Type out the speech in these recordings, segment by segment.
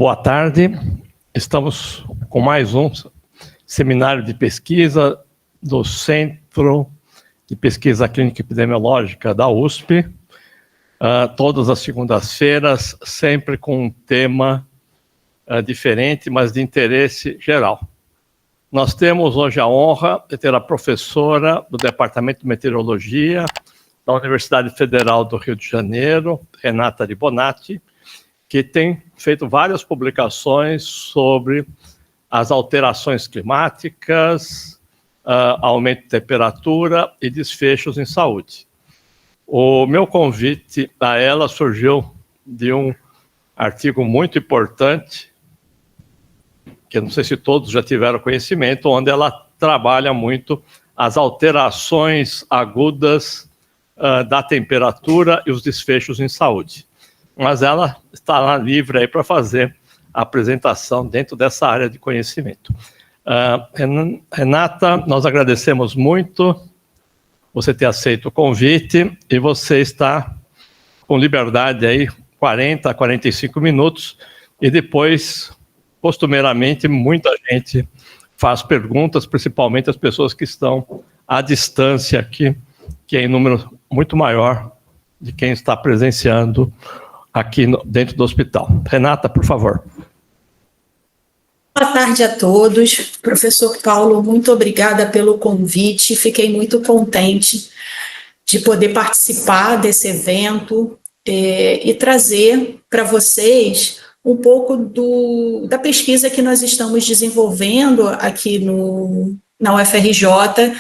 Boa tarde, estamos com mais um seminário de pesquisa do Centro de Pesquisa Clínica Epidemiológica da USP, todas as segundas-feiras, sempre com um tema diferente, mas de interesse geral. Nós temos hoje a honra de ter a professora do Departamento de Meteorologia da Universidade Federal do Rio de Janeiro, Renata Ribonatti, que tem feito várias publicações sobre as alterações climáticas, aumento de temperatura e desfechos em saúde. O meu convite a ela surgiu de um artigo muito importante, que eu não sei se todos já tiveram conhecimento, onde ela trabalha muito as alterações agudas da temperatura e os desfechos em saúde. Mas ela está lá livre aí para fazer a apresentação dentro dessa área de conhecimento. Renata, nós agradecemos muito você ter aceito o convite e você está com liberdade aí 40 a 45 minutos e depois, costumeiramente, muita gente faz perguntas, principalmente as pessoas que estão à distância aqui, que é em número muito maior de quem está presenciando aqui dentro do hospital. Renata, por favor. Boa tarde a todos. Professor Paulo, muito obrigada pelo convite. Fiquei muito contente de poder participar desse evento e trazer para vocês um pouco da pesquisa que nós estamos desenvolvendo aqui na UFRJ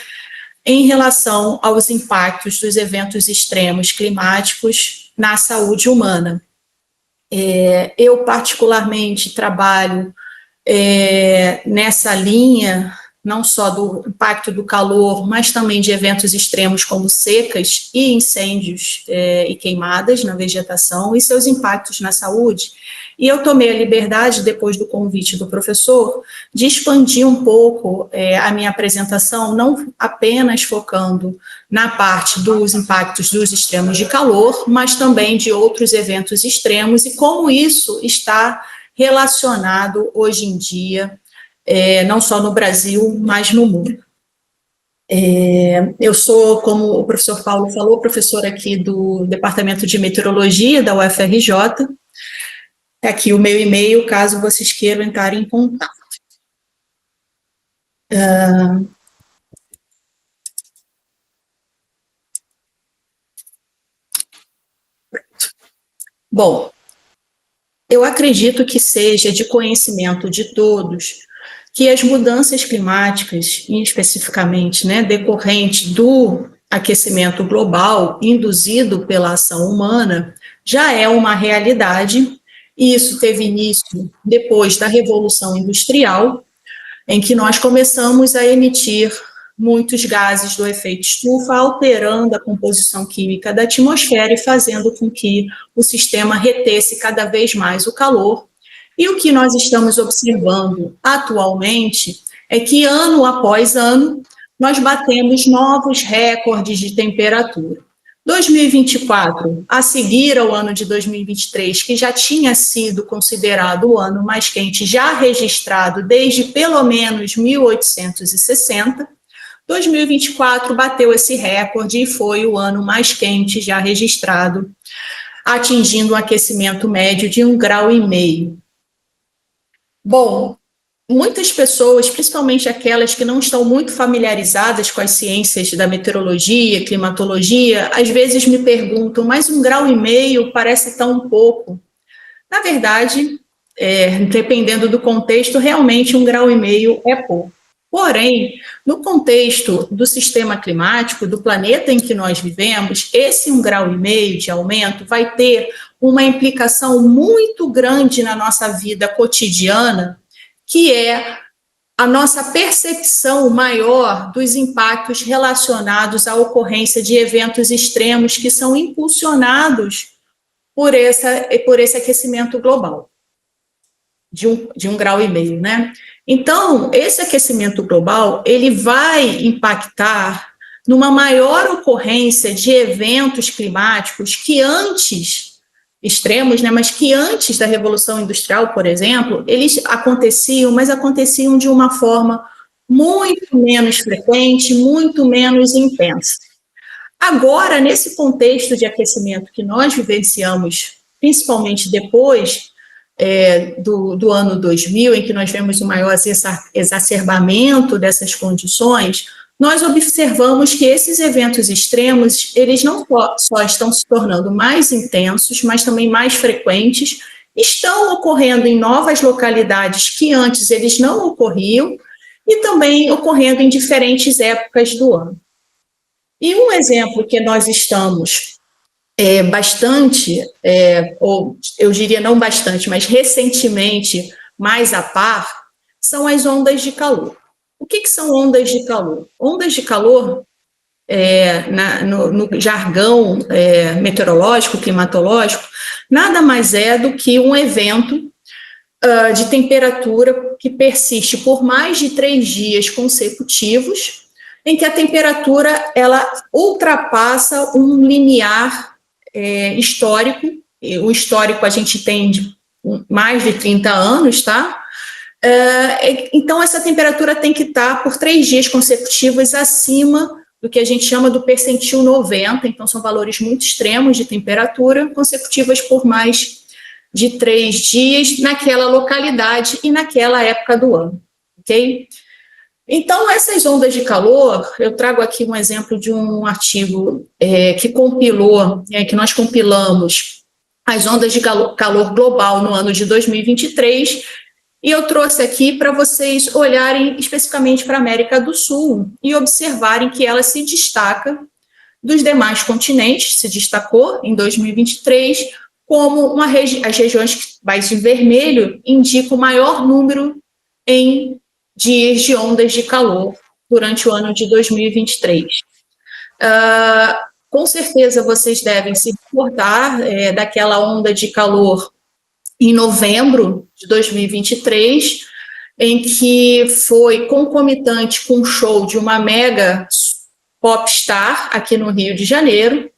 em relação aos impactos dos eventos extremos climáticos na saúde humana. Eu, particularmente, trabalho nessa linha, não só do impacto do calor, mas também de eventos extremos como secas e incêndios e queimadas na vegetação e seus impactos na saúde. E eu tomei a liberdade, depois do convite do professor, de expandir um pouco a minha apresentação, não apenas focando na parte dos impactos dos extremos de calor, mas também de outros eventos extremos e como isso está relacionado hoje em dia, não só no Brasil, mas no mundo. Eu sou, como o professor Paulo falou, professora aqui do Departamento de Meteorologia da UFRJ. Aqui o meu e-mail, caso vocês queiram entrar em contato. Bom, eu acredito que seja de conhecimento de todos que as mudanças climáticas, especificamente, decorrente do aquecimento global induzido pela ação humana, já é uma realidade. E isso teve início depois da Revolução Industrial, em que nós começamos a emitir muitos gases do efeito estufa, alterando a composição química da atmosfera e fazendo com que o sistema retesse cada vez mais o calor. E o que nós estamos observando atualmente é que, ano após ano, nós batemos novos recordes de temperatura. 2024, a seguir ao ano de 2023, que já tinha sido considerado o ano mais quente já registrado desde pelo menos 1860, 2024 bateu esse recorde e foi o ano mais quente já registrado, atingindo um aquecimento médio de 1,5 graus. Bom, muitas pessoas, principalmente aquelas que não estão muito familiarizadas com as ciências da meteorologia, climatologia, às vezes me perguntam, mas 1,5 graus parece tão pouco. Na verdade, dependendo do contexto, realmente 1,5 graus é pouco. Porém, no contexto do sistema climático, do planeta em que nós vivemos, esse 1,5 graus de aumento vai ter uma implicação muito grande na nossa vida cotidiana, que é a nossa percepção maior dos impactos relacionados à ocorrência de eventos extremos que são impulsionados por esse aquecimento global, de 1,5 graus, Então, esse aquecimento global, ele vai impactar numa maior ocorrência de eventos climáticos que antes extremos, né, mas que antes da Revolução Industrial, por exemplo, eles aconteciam, mas aconteciam de uma forma muito menos frequente, muito menos intensa. Agora, nesse contexto de aquecimento que nós vivenciamos, principalmente depois do ano 2000, em que nós vemos o maior exacerbamento dessas condições, nós observamos que esses eventos extremos, eles não só estão se tornando mais intensos, mas também mais frequentes, estão ocorrendo em novas localidades que antes eles não ocorriam, e também ocorrendo em diferentes épocas do ano. E um exemplo que nós estamos bastante, ou eu diria não bastante, mas recentemente mais a par, são as ondas de calor. O que são ondas de calor? Ondas de calor, no jargão meteorológico, climatológico, nada mais é do que um evento de temperatura que persiste por mais de 3 dias consecutivos, em que a temperatura ela ultrapassa um limiar histórico. O histórico a gente tem de mais de 30 anos, tá? Então, essa temperatura tem que estar por 3 dias consecutivos acima do que a gente chama do percentil 90, então são valores muito extremos de temperatura, consecutivas por mais de 3 dias naquela localidade e naquela época do ano, ok? Então, essas ondas de calor, eu trago aqui um exemplo de um artigo que nós compilamos as ondas de calor global no ano de 2023, e eu trouxe aqui para vocês olharem especificamente para a América do Sul e observarem que ela se destaca dos demais continentes, se destacou em 2023 como as regiões mais em vermelho indicam o maior número em dias de ondas de calor durante o ano de 2023. Com certeza vocês devem se recordar daquela onda de calor em novembro de 2023, em que foi concomitante com o show de uma mega popstar aqui no Rio de Janeiro,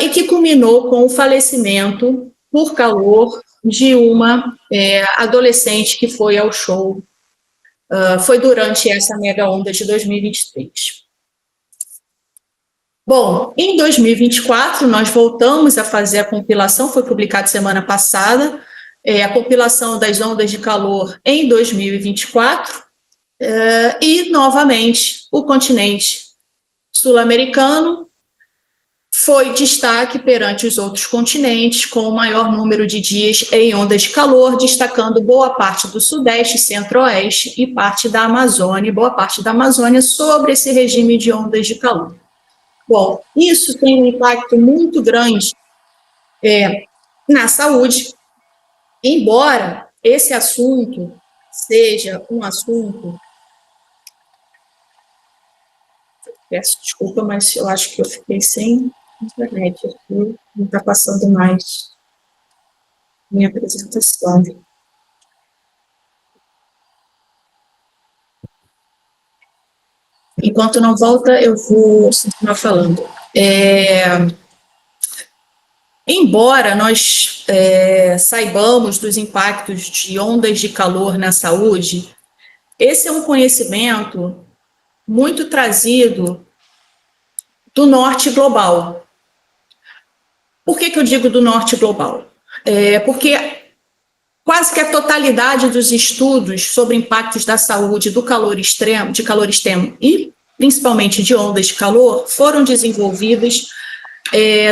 e que culminou com o falecimento por calor de uma adolescente que foi ao show. Foi durante essa mega onda de 2023. Bom, em 2024, nós voltamos a fazer a compilação, foi publicado semana passada, a compilação das ondas de calor em 2024, e, novamente, o continente sul-americano foi destaque perante os outros continentes, com o maior número de dias em ondas de calor, destacando boa parte do Sudeste, Centro-Oeste e parte da Amazônia, boa parte da Amazônia, sobre esse regime de ondas de calor. Bom, isso tem um impacto muito grande na saúde, embora esse assunto seja um assunto... Peço desculpa, mas eu acho que eu fiquei sem internet aqui, não está passando mais minha apresentação. Enquanto não volta, eu vou continuar falando. Embora nós saibamos dos impactos de ondas de calor na saúde, esse é um conhecimento muito trazido do norte global. Por que eu digo do norte global? Porque quase que a totalidade dos estudos sobre impactos da saúde de calor extremo e principalmente de ondas de calor foram desenvolvidas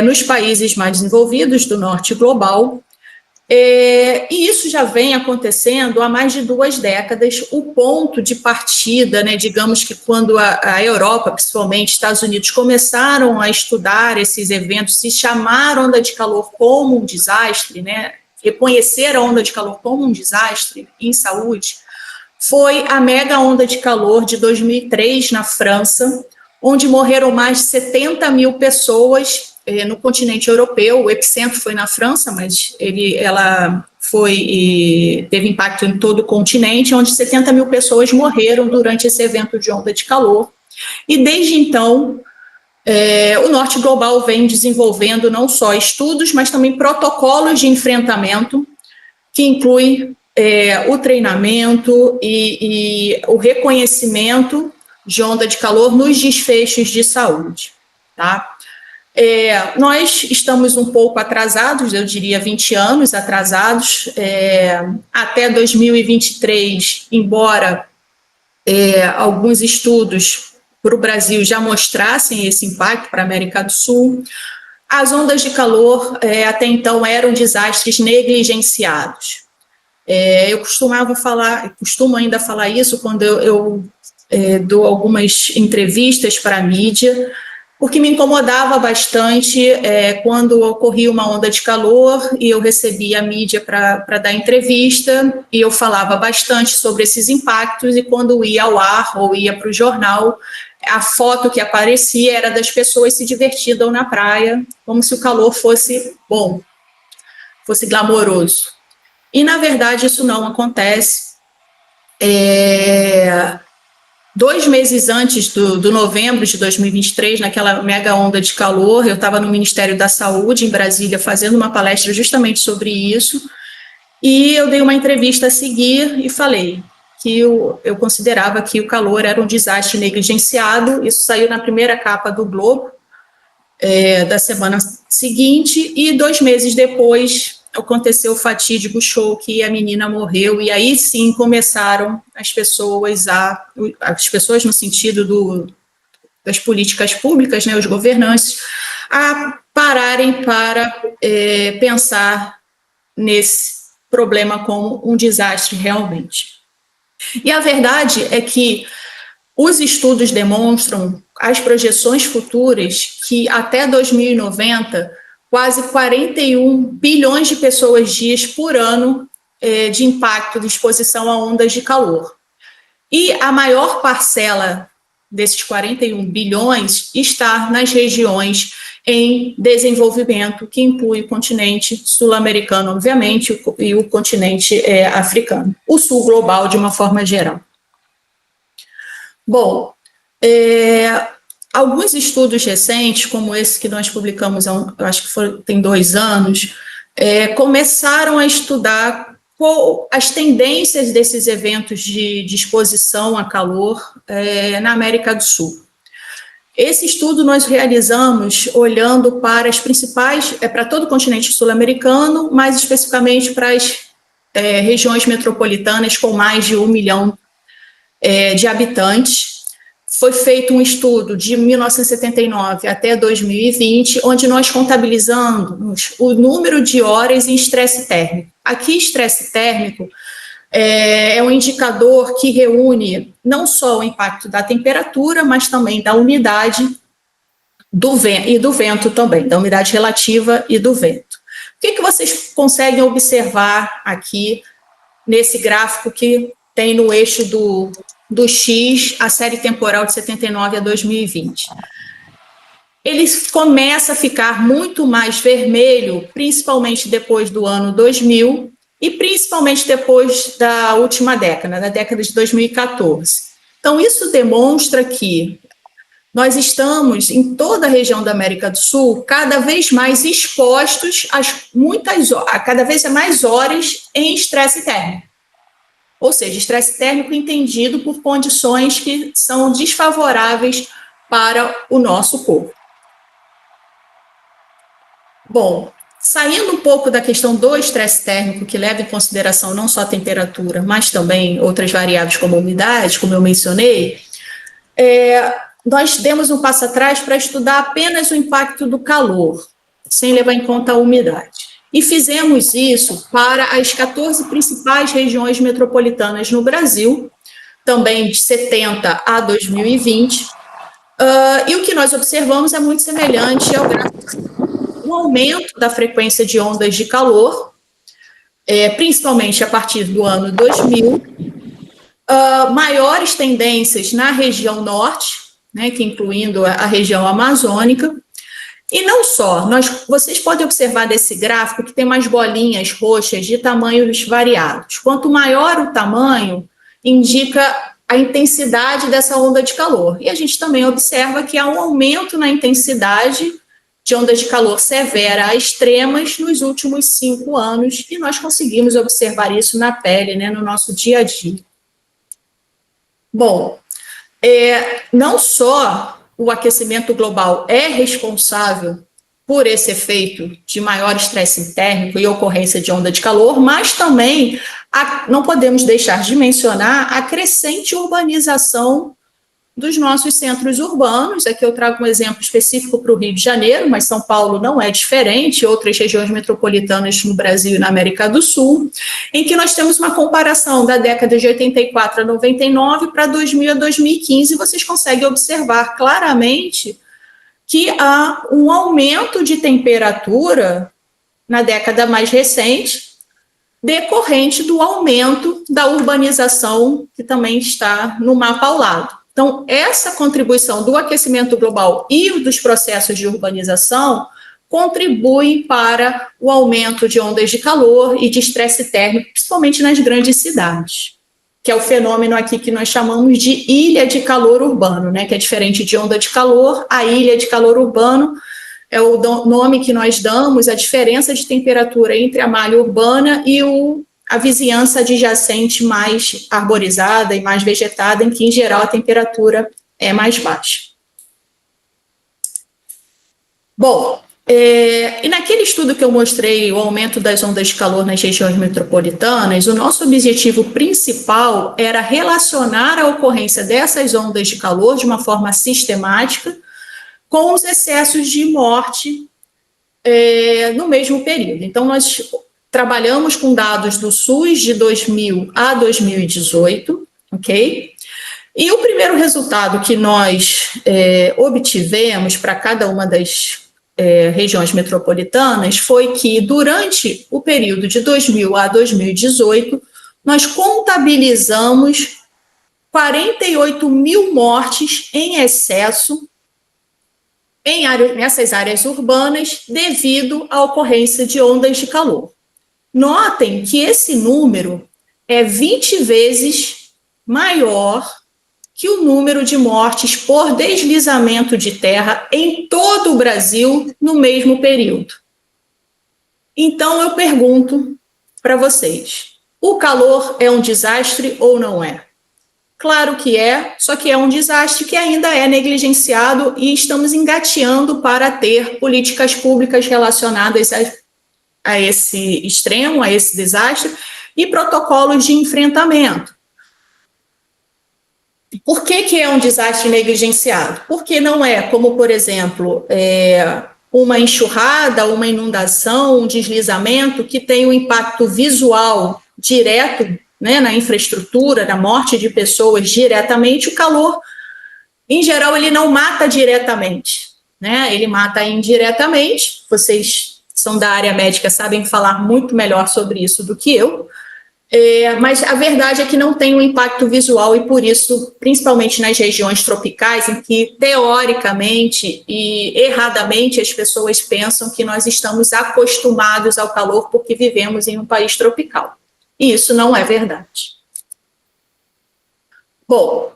nos países mais desenvolvidos do norte global, e isso já vem acontecendo há mais de 2 décadas. O ponto de partida, né, digamos que quando a Europa, principalmente Estados Unidos, começaram a estudar esses eventos, se chamar onda de calor como um desastre, né, reconhecer a onda de calor como um desastre em saúde, foi a mega onda de calor de 2003 na França, onde morreram mais de 70 mil pessoas no continente europeu. O epicentro foi na França, mas ela teve impacto em todo o continente, onde 70 mil pessoas morreram durante esse evento de onda de calor. E desde então, o Norte Global vem desenvolvendo não só estudos, mas também protocolos de enfrentamento, que inclui o treinamento e o reconhecimento de onda de calor nos desfechos de saúde, tá? Nós estamos um pouco atrasados, eu diria 20 anos atrasados, até 2023, embora alguns estudos para o Brasil já mostrassem esse impacto para a América do Sul, as ondas de calor até então eram desastres negligenciados. Eu costumo ainda falar isso quando eu dou algumas entrevistas para a mídia, porque me incomodava bastante quando ocorria uma onda de calor e eu recebia a mídia para dar entrevista e eu falava bastante sobre esses impactos, e quando ia ao ar ou ia para o jornal, a foto que aparecia era das pessoas se divertindo na praia, como se o calor fosse bom, fosse glamouroso. E, na verdade, isso não acontece. 2 meses antes do novembro de 2023, naquela mega onda de calor, eu estava no Ministério da Saúde, em Brasília, fazendo uma palestra justamente sobre isso, e eu dei uma entrevista a seguir e falei que eu considerava que o calor era um desastre negligenciado. Isso saiu na primeira capa do Globo, da semana seguinte, e 2 meses depois aconteceu o fatídico show que a menina morreu, e aí sim começaram as pessoas no sentido das políticas públicas, né, os governantes, a pararem para pensar nesse problema como um desastre realmente. E a verdade é que os estudos demonstram, as projeções futuras, que até 2090, quase 41 bilhões de pessoas-dias por ano de impacto de exposição a ondas de calor. E a maior parcela desses 41 bilhões está nas regiões em desenvolvimento, que inclui o continente sul-americano, obviamente, e o continente africano, o sul global de uma forma geral. Bom, alguns estudos recentes, como esse que nós publicamos, eu acho que tem 2 anos, começaram a estudar as tendências desses eventos de exposição a calor na América do Sul. Esse estudo nós realizamos olhando para as principais, para todo o continente sul-americano, mais especificamente para as regiões metropolitanas com mais de 1 milhão de habitantes. Foi feito um estudo de 1979 até 2020, onde nós contabilizamos o número de horas em estresse térmico. Aqui, estresse térmico é um indicador que reúne não só o impacto da temperatura, mas também da umidade e do vento também, da umidade relativa e do vento. O que vocês conseguem observar aqui nesse gráfico que tem no eixo do X, a série temporal de 79 a 2020. Ele começa a ficar muito mais vermelho, principalmente depois do ano 2000 e principalmente depois da última década, da década de 2014. Então, isso demonstra que nós estamos, em toda a região da América do Sul, cada vez mais expostos a cada vez mais horas em estresse térmico. Ou seja, estresse térmico entendido por condições que são desfavoráveis para o nosso corpo. Bom, saindo um pouco da questão do estresse térmico, que leva em consideração não só a temperatura, mas também outras variáveis como a umidade, como eu mencionei, nós demos um passo atrás para estudar apenas o impacto do calor, sem levar em conta a umidade. E fizemos isso para as 14 principais regiões metropolitanas no Brasil, também de 70 a 2020, e o que nós observamos é muito semelhante ao gráfico, um aumento da frequência de ondas de calor, principalmente a partir do ano 2000, maiores tendências na região norte, né, que incluindo a região amazônica. E não só, vocês podem observar desse gráfico que tem umas bolinhas roxas de tamanhos variados. Quanto maior o tamanho, indica a intensidade dessa onda de calor. E a gente também observa que há um aumento na intensidade de ondas de calor severa a extremas nos últimos 5 anos, e nós conseguimos observar isso na pele, né, no nosso dia a dia. Bom, não só o aquecimento global é responsável por esse efeito de maior estresse térmico e ocorrência de onda de calor, mas também não podemos deixar de mencionar a crescente urbanização dos nossos centros urbanos. Aqui eu trago um exemplo específico para o Rio de Janeiro, mas São Paulo não é diferente, outras regiões metropolitanas no Brasil e na América do Sul, em que nós temos uma comparação da década de 84 a 99 para 2000 a 2015, vocês conseguem observar claramente que há um aumento de temperatura na década mais recente, decorrente do aumento da urbanização, que também está no mapa ao lado. Então, essa contribuição do aquecimento global e dos processos de urbanização contribuem para o aumento de ondas de calor e de estresse térmico, principalmente nas grandes cidades, que é o fenômeno aqui que nós chamamos de ilha de calor urbano, né, que é diferente de onda de calor. A ilha de calor urbano é o nome que nós damos, a diferença de temperatura entre a malha urbana e a vizinhança adjacente mais arborizada e mais vegetada, em que, em geral, a temperatura é mais baixa. Bom, e naquele estudo que eu mostrei, o aumento das ondas de calor nas regiões metropolitanas, o nosso objetivo principal era relacionar a ocorrência dessas ondas de calor de uma forma sistemática com os excessos de morte no mesmo período. Então, nós trabalhamos com dados do SUS de 2000 a 2018, ok? E o primeiro resultado que nós obtivemos para cada uma das regiões metropolitanas foi que, durante o período de 2000 a 2018, nós contabilizamos 48 mil mortes em excesso nessas áreas urbanas devido à ocorrência de ondas de calor. Notem que esse número é 20 vezes maior que o número de mortes por deslizamento de terra em todo o Brasil no mesmo período. Então, eu pergunto para vocês, o calor é um desastre ou não é? Claro que é, só que é um desastre que ainda é negligenciado e estamos engateando para ter políticas públicas relacionadas a esse extremo, a esse desastre, e protocolos de enfrentamento. Por que é um desastre negligenciado? Porque não é como, por exemplo, uma enxurrada, uma inundação, um deslizamento que tem um impacto visual direto, né, na infraestrutura, na morte de pessoas diretamente. O calor, em geral, ele não mata diretamente, né? Ele mata indiretamente. Vocês são da área médica, sabem falar muito melhor sobre isso do que eu. Mas a verdade é que não tem um impacto visual e, por isso, principalmente nas regiões tropicais, em que, teoricamente e erradamente, as pessoas pensam que nós estamos acostumados ao calor porque vivemos em um país tropical. E isso não é verdade. Bom,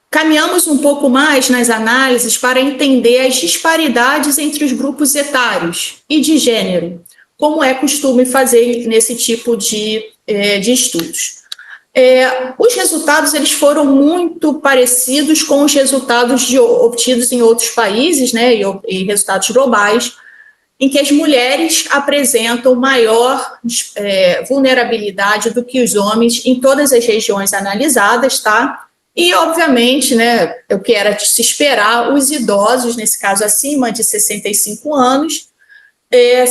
caminhamos um pouco mais nas análises para entender as disparidades entre os grupos etários e de gênero, como é costume fazer nesse tipo de estudos. Os resultados eles foram muito parecidos com os resultados obtidos em outros países, né, e resultados globais, em que as mulheres apresentam maior vulnerabilidade do que os homens em todas as regiões analisadas, tá? E, obviamente, né, o que era de se esperar, os idosos, nesse caso acima de 65 anos,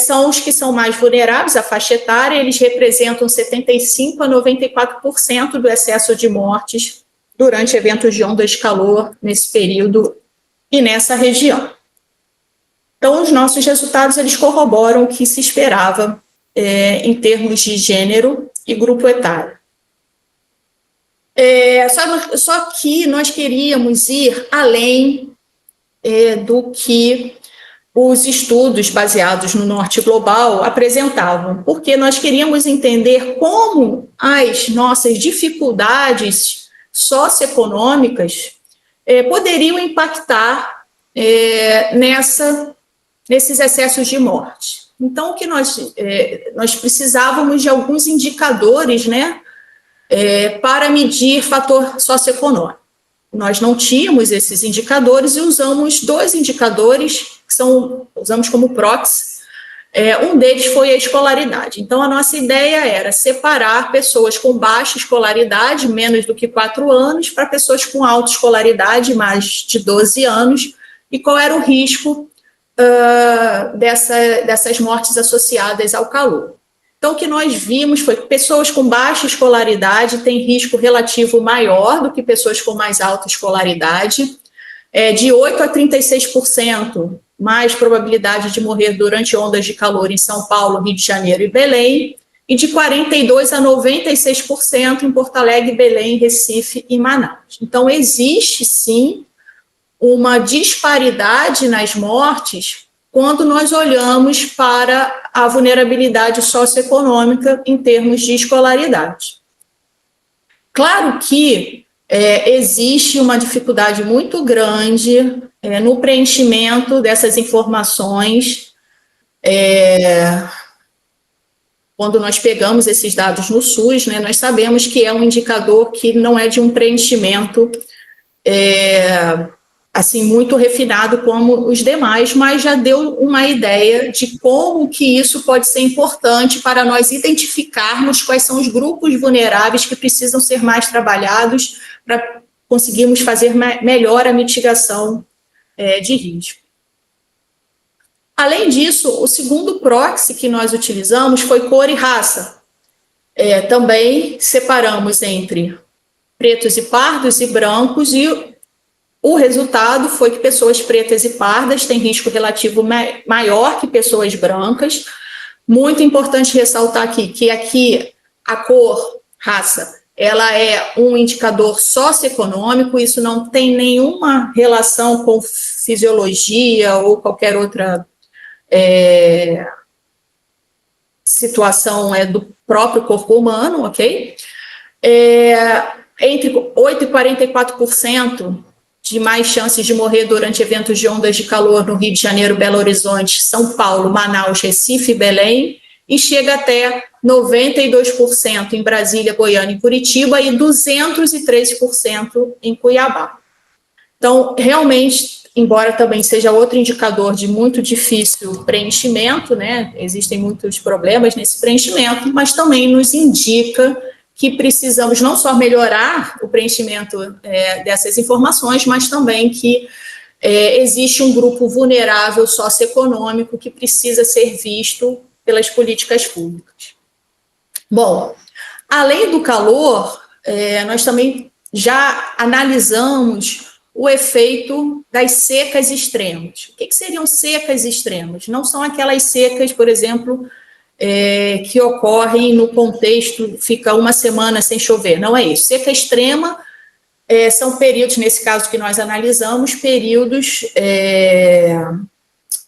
são os que são mais vulneráveis à faixa etária. Eles representam 75% a 94% do excesso de mortes durante eventos de ondas de calor nesse período e nessa região. Então, os nossos resultados eles corroboram o que se esperava em termos de gênero e grupo etário. Só que nós queríamos ir além do que os estudos baseados no norte global apresentavam, porque nós queríamos entender como as nossas dificuldades socioeconômicas poderiam impactar nesses excessos de morte. Então, o que nós precisávamos de alguns indicadores, né, para medir fator socioeconômico. Nós não tínhamos esses indicadores e usamos 2 indicadores que usamos como proxy. Um deles foi a escolaridade. Então, a nossa ideia era separar pessoas com baixa escolaridade, menos do que 4 anos, para pessoas com alta escolaridade, mais de 12 anos, e qual era o risco dessas mortes associadas ao calor. Então, o que nós vimos foi que pessoas com baixa escolaridade têm risco relativo maior do que pessoas com mais alta escolaridade, de 8% a 36% mais probabilidade de morrer durante ondas de calor em São Paulo, Rio de Janeiro e Belém, e de 42% a 96% em Porto Alegre, Belém, Recife e Manaus. Então, existe, sim, uma disparidade nas mortes quando nós olhamos para a vulnerabilidade socioeconômica em termos de escolaridade. Claro que existe uma dificuldade muito grande no preenchimento dessas informações. Quando nós pegamos esses dados no SUS, né, nós sabemos que é um indicador que não é de um preenchimento assim, muito refinado como os demais, mas já deu uma ideia de como que isso pode ser importante para nós identificarmos quais são os grupos vulneráveis que precisam ser mais trabalhados para conseguirmos fazer melhor a mitigação de risco. Além disso, o segundo proxy que nós utilizamos foi cor e raça. Também separamos entre pretos e pardos e brancos, e o resultado foi que pessoas pretas e pardas têm risco relativo maior que pessoas brancas. Muito importante ressaltar aqui que a cor, raça, ela é um indicador socioeconômico, isso não tem nenhuma relação com fisiologia ou qualquer outra situação do próprio corpo humano, ok? Entre 8% e 44% de mais chances de morrer durante eventos de ondas de calor no Rio de Janeiro, Belo Horizonte, São Paulo, Manaus, Recife e Belém, e chega até 92% em Brasília, Goiânia e Curitiba, e 213% em Cuiabá. Então, realmente, embora também seja outro indicador de muito difícil preenchimento, né, existem muitos problemas nesse preenchimento, mas também nos indica que precisamos não só melhorar o preenchimento dessas informações, mas também que existe um grupo vulnerável socioeconômico que precisa ser visto pelas políticas públicas. Bom, além do calor, nós também já analisamos o efeito das secas extremas. O que seriam secas extremas? Não são aquelas secas, por exemplo, que ocorrem no contexto, fica uma semana sem chover, não é isso. Seca extrema são períodos, nesse caso que nós analisamos, períodos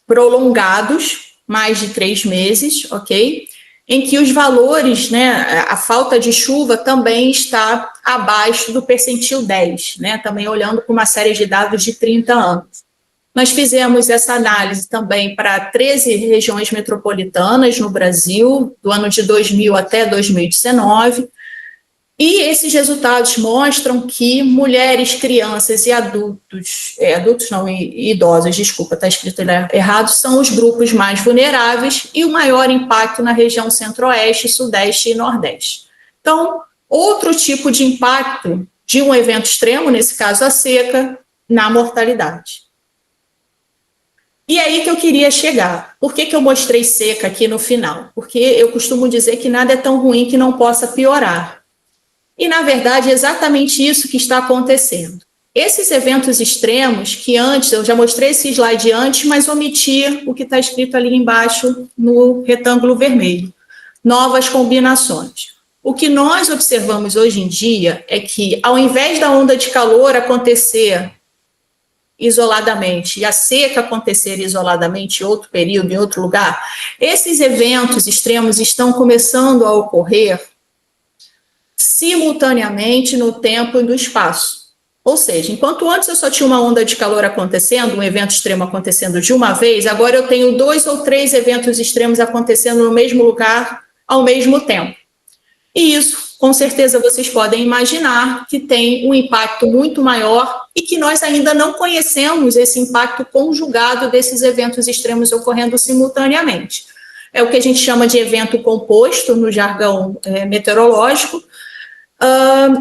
prolongados, mais de 3 meses, ok? Em que os valores, né, a falta de chuva também está abaixo do percentil 10, né, também olhando para uma série de dados de 30 anos. Nós fizemos essa análise também para 13 regiões metropolitanas no Brasil, do ano de 2000 até 2019, e esses resultados mostram que mulheres, crianças e idosos, desculpa, está escrito errado, são os grupos mais vulneráveis e o maior impacto na região centro-oeste, sudeste e nordeste. Então, outro tipo de impacto de um evento extremo, nesse caso a seca, na mortalidade. E aí que eu queria chegar. Por que eu mostrei seca aqui no final? Porque eu costumo dizer que nada é tão ruim que não possa piorar. E, na verdade, é exatamente isso que está acontecendo. Esses eventos extremos, que antes, eu já mostrei esse slide antes, mas omiti o que está escrito ali embaixo no retângulo vermelho. Novas combinações. O que nós observamos hoje em dia é que, ao invés da onda de calor acontecer isoladamente e a seca acontecer isoladamente em outro período, em outro lugar, esses eventos extremos estão começando a ocorrer simultaneamente no tempo e no espaço. Ou seja, enquanto antes eu só tinha uma onda de calor acontecendo, um evento extremo acontecendo de uma vez, agora eu tenho 2 ou 3 eventos extremos acontecendo no mesmo lugar ao mesmo tempo. E isso, com certeza, vocês podem imaginar que tem um impacto muito maior e que nós ainda não conhecemos esse impacto conjugado desses eventos extremos ocorrendo simultaneamente. É o que a gente chama de evento composto no jargão meteorológico,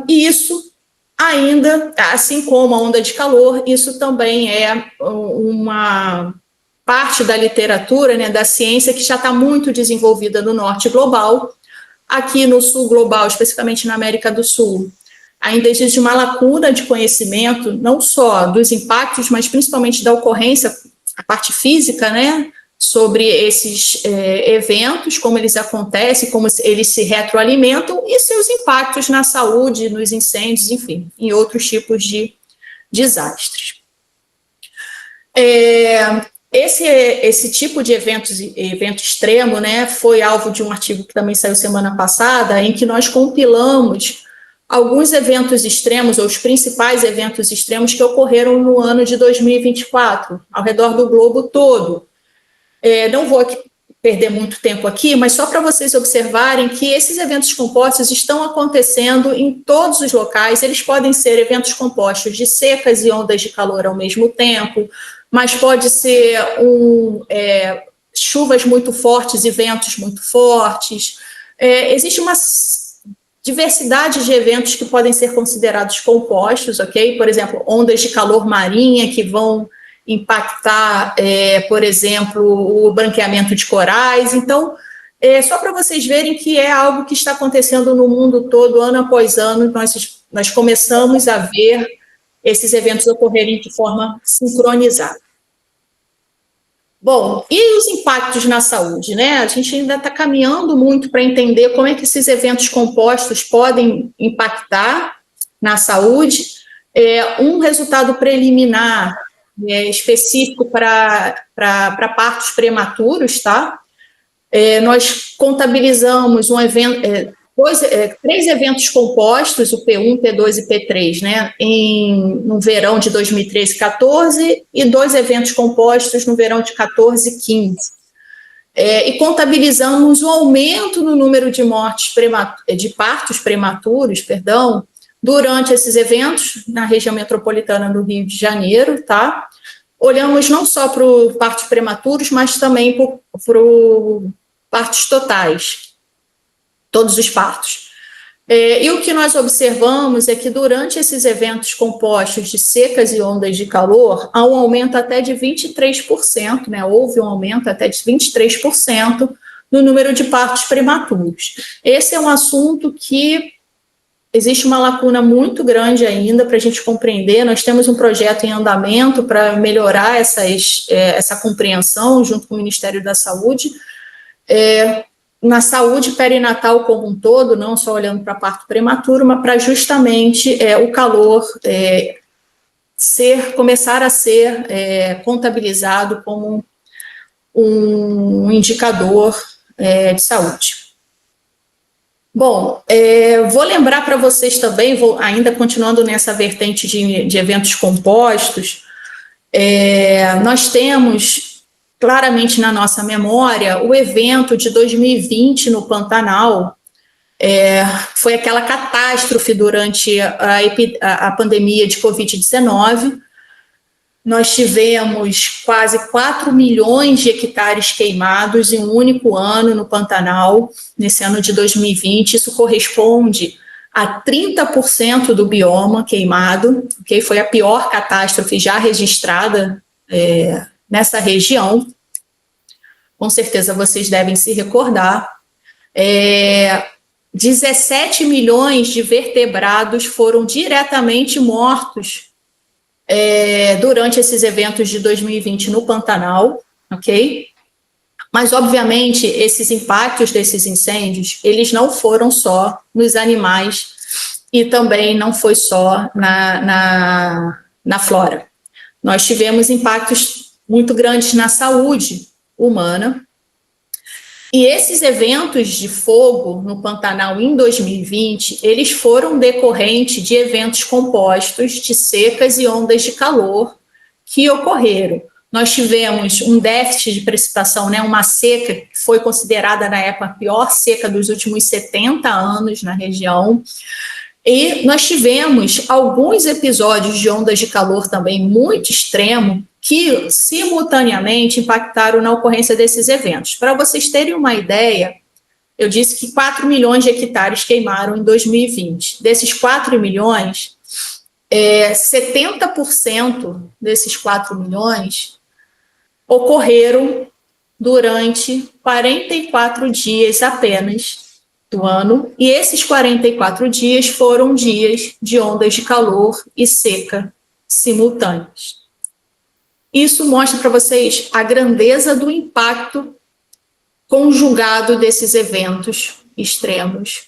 e isso ainda, assim como a onda de calor, isso também é uma parte da literatura, né, da ciência, que já está muito desenvolvida no norte global. Aqui no sul global, especificamente na América do Sul, ainda existe uma lacuna de conhecimento, não só dos impactos, mas principalmente da ocorrência, a parte física, né, sobre esses eventos, como eles acontecem, como eles se retroalimentam e seus impactos na saúde, nos incêndios, enfim, em outros tipos de desastres. Esse tipo de evento extremo, né, foi alvo de um artigo que também saiu semana passada, em que nós compilamos alguns eventos extremos, ou os principais eventos extremos que ocorreram no ano de 2024, ao redor do globo todo. Não vou perder muito tempo aqui, mas só para vocês observarem que esses eventos compostos estão acontecendo em todos os locais. Eles podem ser eventos compostos de secas e ondas de calor ao mesmo tempo, mas pode ser chuvas muito fortes e ventos muito fortes. Existe uma diversidade de eventos que podem ser considerados compostos, ok? Por exemplo, ondas de calor marinha que vão impactar, por exemplo, o branqueamento de corais. Então, só para vocês verem que é algo que está acontecendo no mundo todo, ano após ano, nós começamos a ver esses eventos ocorrerem de forma sincronizada. Bom, e os impactos na saúde, né? A gente ainda está caminhando muito para entender como é que esses eventos compostos podem impactar na saúde. Um resultado preliminar específico para partos prematuros, tá? Nós contabilizamos três eventos compostos, o P1, P2 e P3, né, no verão de 2013 e 14, e 2 eventos compostos no verão de 14 e 15. E contabilizamos o aumento no número de mortes de partos prematuros, durante esses eventos na região metropolitana do Rio de Janeiro, tá? Olhamos não só para os partos prematuros, mas também para os partos totais, todos os partos. E o que nós observamos é que durante esses eventos compostos de secas e ondas de calor, há um aumento até de 23%, né? Houve um aumento até de 23% no número de partos prematuros. Esse é um assunto que existe uma lacuna muito grande ainda para a gente compreender. Nós temos um projeto em andamento para melhorar essa compreensão junto com o Ministério da Saúde, na saúde perinatal como um todo, não só olhando para parto prematuro, mas para justamente o calor começar a ser contabilizado como um indicador de saúde. Bom, vou lembrar para vocês também, ainda continuando nessa vertente de eventos compostos, nós temos claramente na nossa memória o evento de 2020 no Pantanal. Foi aquela catástrofe durante a pandemia de Covid-19. Nós tivemos quase 4 milhões de hectares queimados em um único ano no Pantanal, nesse ano de 2020. Isso corresponde a 30% do bioma queimado, okay? Foi a pior catástrofe já registrada nessa região. Com certeza vocês devem se recordar. 17 milhões de vertebrados foram diretamente mortos durante esses eventos de 2020 no Pantanal, ok? Mas, obviamente, esses impactos desses incêndios, eles não foram só nos animais e também não foi só na flora. nós tivemos impactos muito grandes na saúde humana. E esses eventos de fogo no Pantanal em 2020, eles foram decorrentes de eventos compostos de secas e ondas de calor que ocorreram. Nós tivemos um déficit de precipitação, né, uma seca que foi considerada na época a pior seca dos últimos 70 anos na região. E nós tivemos alguns episódios de ondas de calor também muito extremo que simultaneamente impactaram na ocorrência desses eventos. Para vocês terem uma ideia, eu disse que 4 milhões de hectares queimaram em 2020. Desses 4 milhões, 70% desses 4 milhões ocorreram durante 44 dias apenas do ano, e esses 44 dias foram dias de ondas de calor e seca simultâneas. Isso mostra para vocês a grandeza do impacto conjugado desses eventos extremos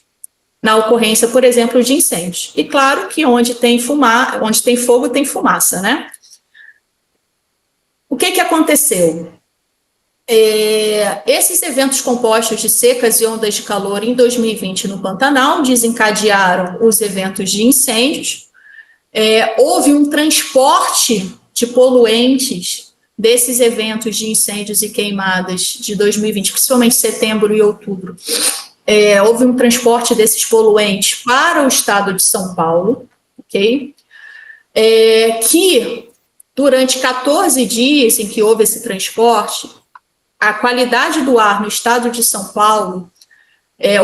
na ocorrência, por exemplo, de incêndios. E claro que onde tem fogo, tem fumaça, né? O que aconteceu? Esses eventos compostos de secas e ondas de calor em 2020 no Pantanal desencadearam os eventos de incêndios. Houve um transporte de poluentes desses eventos de incêndios e queimadas de 2020, principalmente setembro e outubro. Houve um transporte desses poluentes para o estado de São Paulo, ok? Que durante 14 dias em que houve esse transporte, a qualidade do ar no estado de São Paulo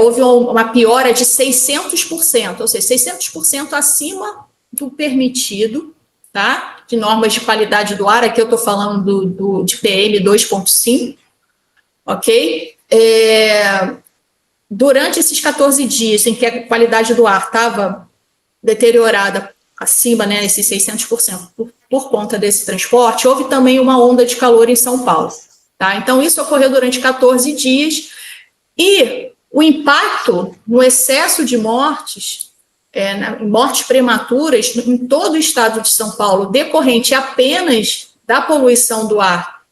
houve uma piora de 600%, ou seja, 600% acima do permitido, tá? De normas de qualidade do ar. Aqui eu estou falando de PM 2.5, ok? Durante esses 14 dias em que a qualidade do ar estava deteriorada acima, né, esses 600% por conta desse transporte, houve também uma onda de calor em São Paulo. Tá? Então, isso ocorreu durante 14 dias, e o impacto no excesso de mortes, mortes prematuras, em todo o estado de São Paulo, decorrente apenas da poluição do ar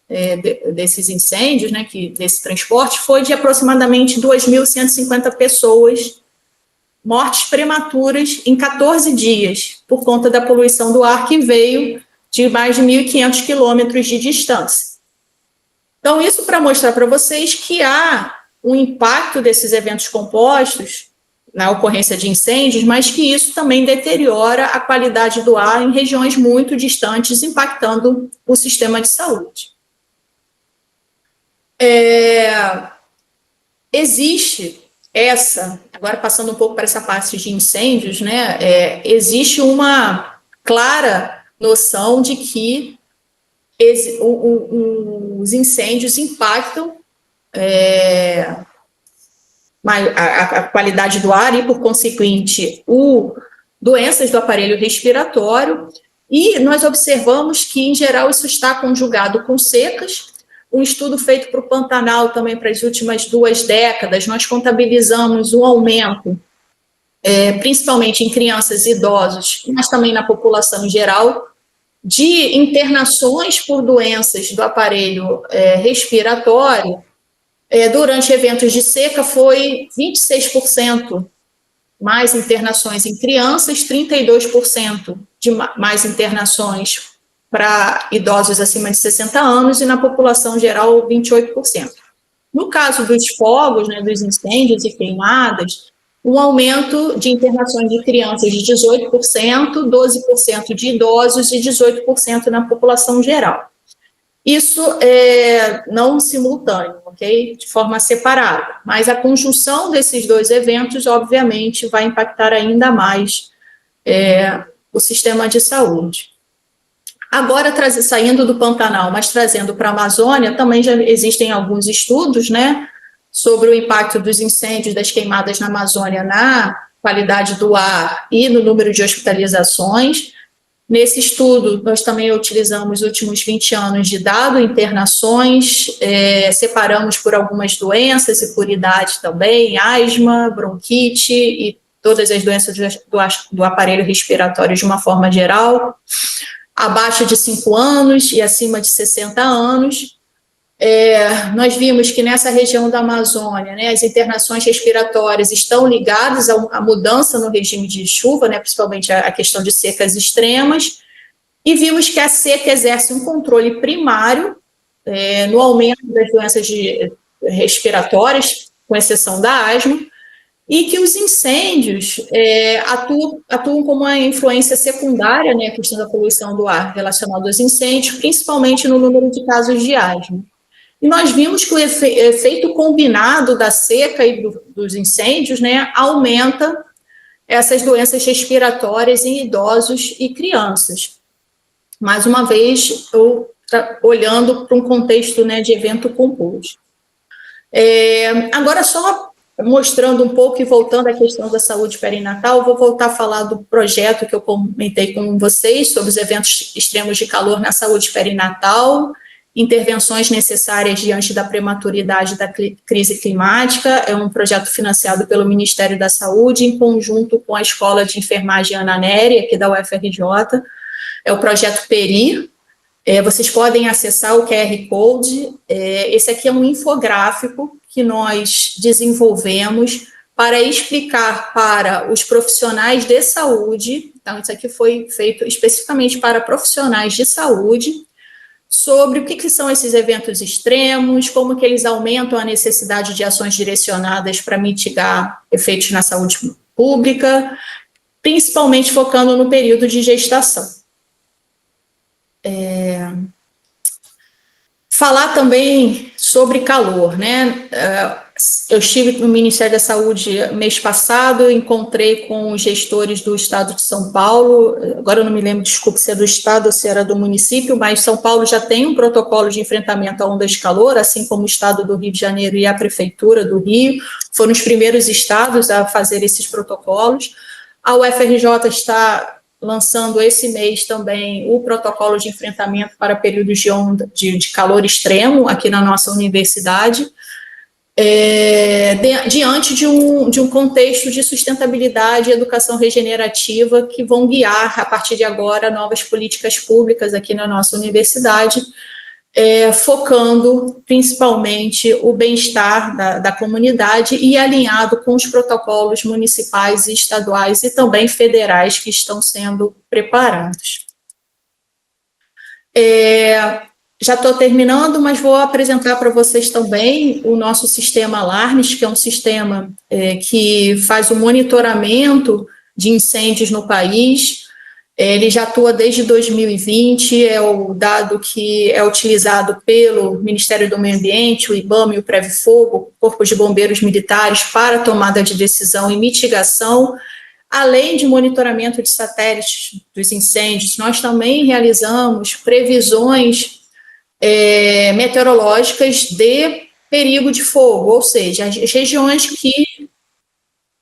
desses incêndios, né, desse transporte, foi de aproximadamente 2.150 pessoas, mortes prematuras em 14 dias, por conta da poluição do ar que veio de mais de 1.500 quilômetros de distância. Então, isso para mostrar para vocês que há um impacto desses eventos compostos na ocorrência de incêndios, mas que isso também deteriora a qualidade do ar em regiões muito distantes, impactando o sistema de saúde. Existe agora passando um pouco para essa parte de incêndios, né, existe uma clara noção de que os incêndios impactam a qualidade do ar e, por consequente, doenças do aparelho respiratório, e nós observamos que, em geral, isso está conjugado com secas. Um estudo feito para o Pantanal também para as últimas 2 décadas, nós contabilizamos um aumento, principalmente em crianças e idosos, mas também na população em geral, de internações por doenças do aparelho respiratório. Durante eventos de seca foi 26% mais internações em crianças, 32% de mais internações para idosos acima de 60 anos e na população geral 28%. No caso dos fogos, né, dos incêndios e queimadas, um aumento de internações de crianças de 18%, 12% de idosos e 18% na população geral. Isso não simultâneo, ok? De forma separada, mas a conjunção desses 2 eventos, obviamente, vai impactar ainda mais o sistema de saúde. Agora, saindo do Pantanal, mas trazendo para a Amazônia, também já existem alguns estudos, né, sobre o impacto dos incêndios, das queimadas na Amazônia na qualidade do ar e no número de hospitalizações. Nesse estudo, nós também utilizamos os últimos 20 anos de dado, internações, separamos por algumas doenças e por idade também, asma, bronquite e todas as doenças do aparelho respiratório de uma forma geral. abaixo de 5 anos e acima de 60 anos. Nós vimos que nessa região da Amazônia, né, as internações respiratórias estão ligadas à mudança no regime de chuva, né, principalmente a questão de secas extremas, e vimos que a seca exerce um controle primário no aumento das doenças respiratórias, com exceção da asma, e que os incêndios atuam como uma influência secundária, né, a questão da poluição do ar relacionada aos incêndios, principalmente no número de casos de asma. E nós vimos que o efeito combinado da seca e dos incêndios, né, aumenta essas doenças respiratórias em idosos e crianças. Mais uma vez, olhando para um contexto, né, de evento composto. Agora, só mostrando um pouco e voltando à questão da saúde perinatal, vou voltar a falar do projeto que eu comentei com vocês sobre os eventos extremos de calor na saúde perinatal, intervenções necessárias diante da prematuridade da crise climática. É um projeto financiado pelo Ministério da Saúde, em conjunto com a Escola de Enfermagem Ana Nery, aqui da UFRJ. É o projeto PERI. Vocês podem acessar o QR Code. Esse aqui é um infográfico que nós desenvolvemos para explicar para os profissionais de saúde, então isso aqui foi feito especificamente para profissionais de saúde, sobre o que são esses eventos extremos, como que eles aumentam a necessidade de ações direcionadas para mitigar efeitos na saúde pública, principalmente focando no período de gestação. Falar também sobre calor, né? Eu estive no Ministério da Saúde mês passado, encontrei com os gestores do estado de São Paulo, agora eu não me lembro, desculpe, se é do estado ou se era do município, mas São Paulo já tem um protocolo de enfrentamento a ondas de calor, assim como o estado do Rio de Janeiro e a prefeitura do Rio, foram os primeiros estados a fazer esses protocolos. A UFRJ está lançando esse mês também o protocolo de enfrentamento para períodos de onda de calor extremo aqui na nossa universidade, diante de um contexto de sustentabilidade e educação regenerativa que vão guiar, a partir de agora, novas políticas públicas aqui na nossa universidade, focando principalmente o bem-estar da comunidade e alinhado com os protocolos municipais e estaduais e também federais que estão sendo preparados. Já estou terminando, mas vou apresentar para vocês também o nosso sistema Alarmes, que é um sistema que faz o monitoramento de incêndios no país. Ele já atua desde 2020, é o dado que é utilizado pelo Ministério do Meio Ambiente, o IBAMA e o Previfogo, Corpo de Bombeiros Militares, para tomada de decisão e mitigação. Além de monitoramento de satélites dos incêndios, nós também realizamos previsões meteorológicas de perigo de fogo, ou seja, as regiões que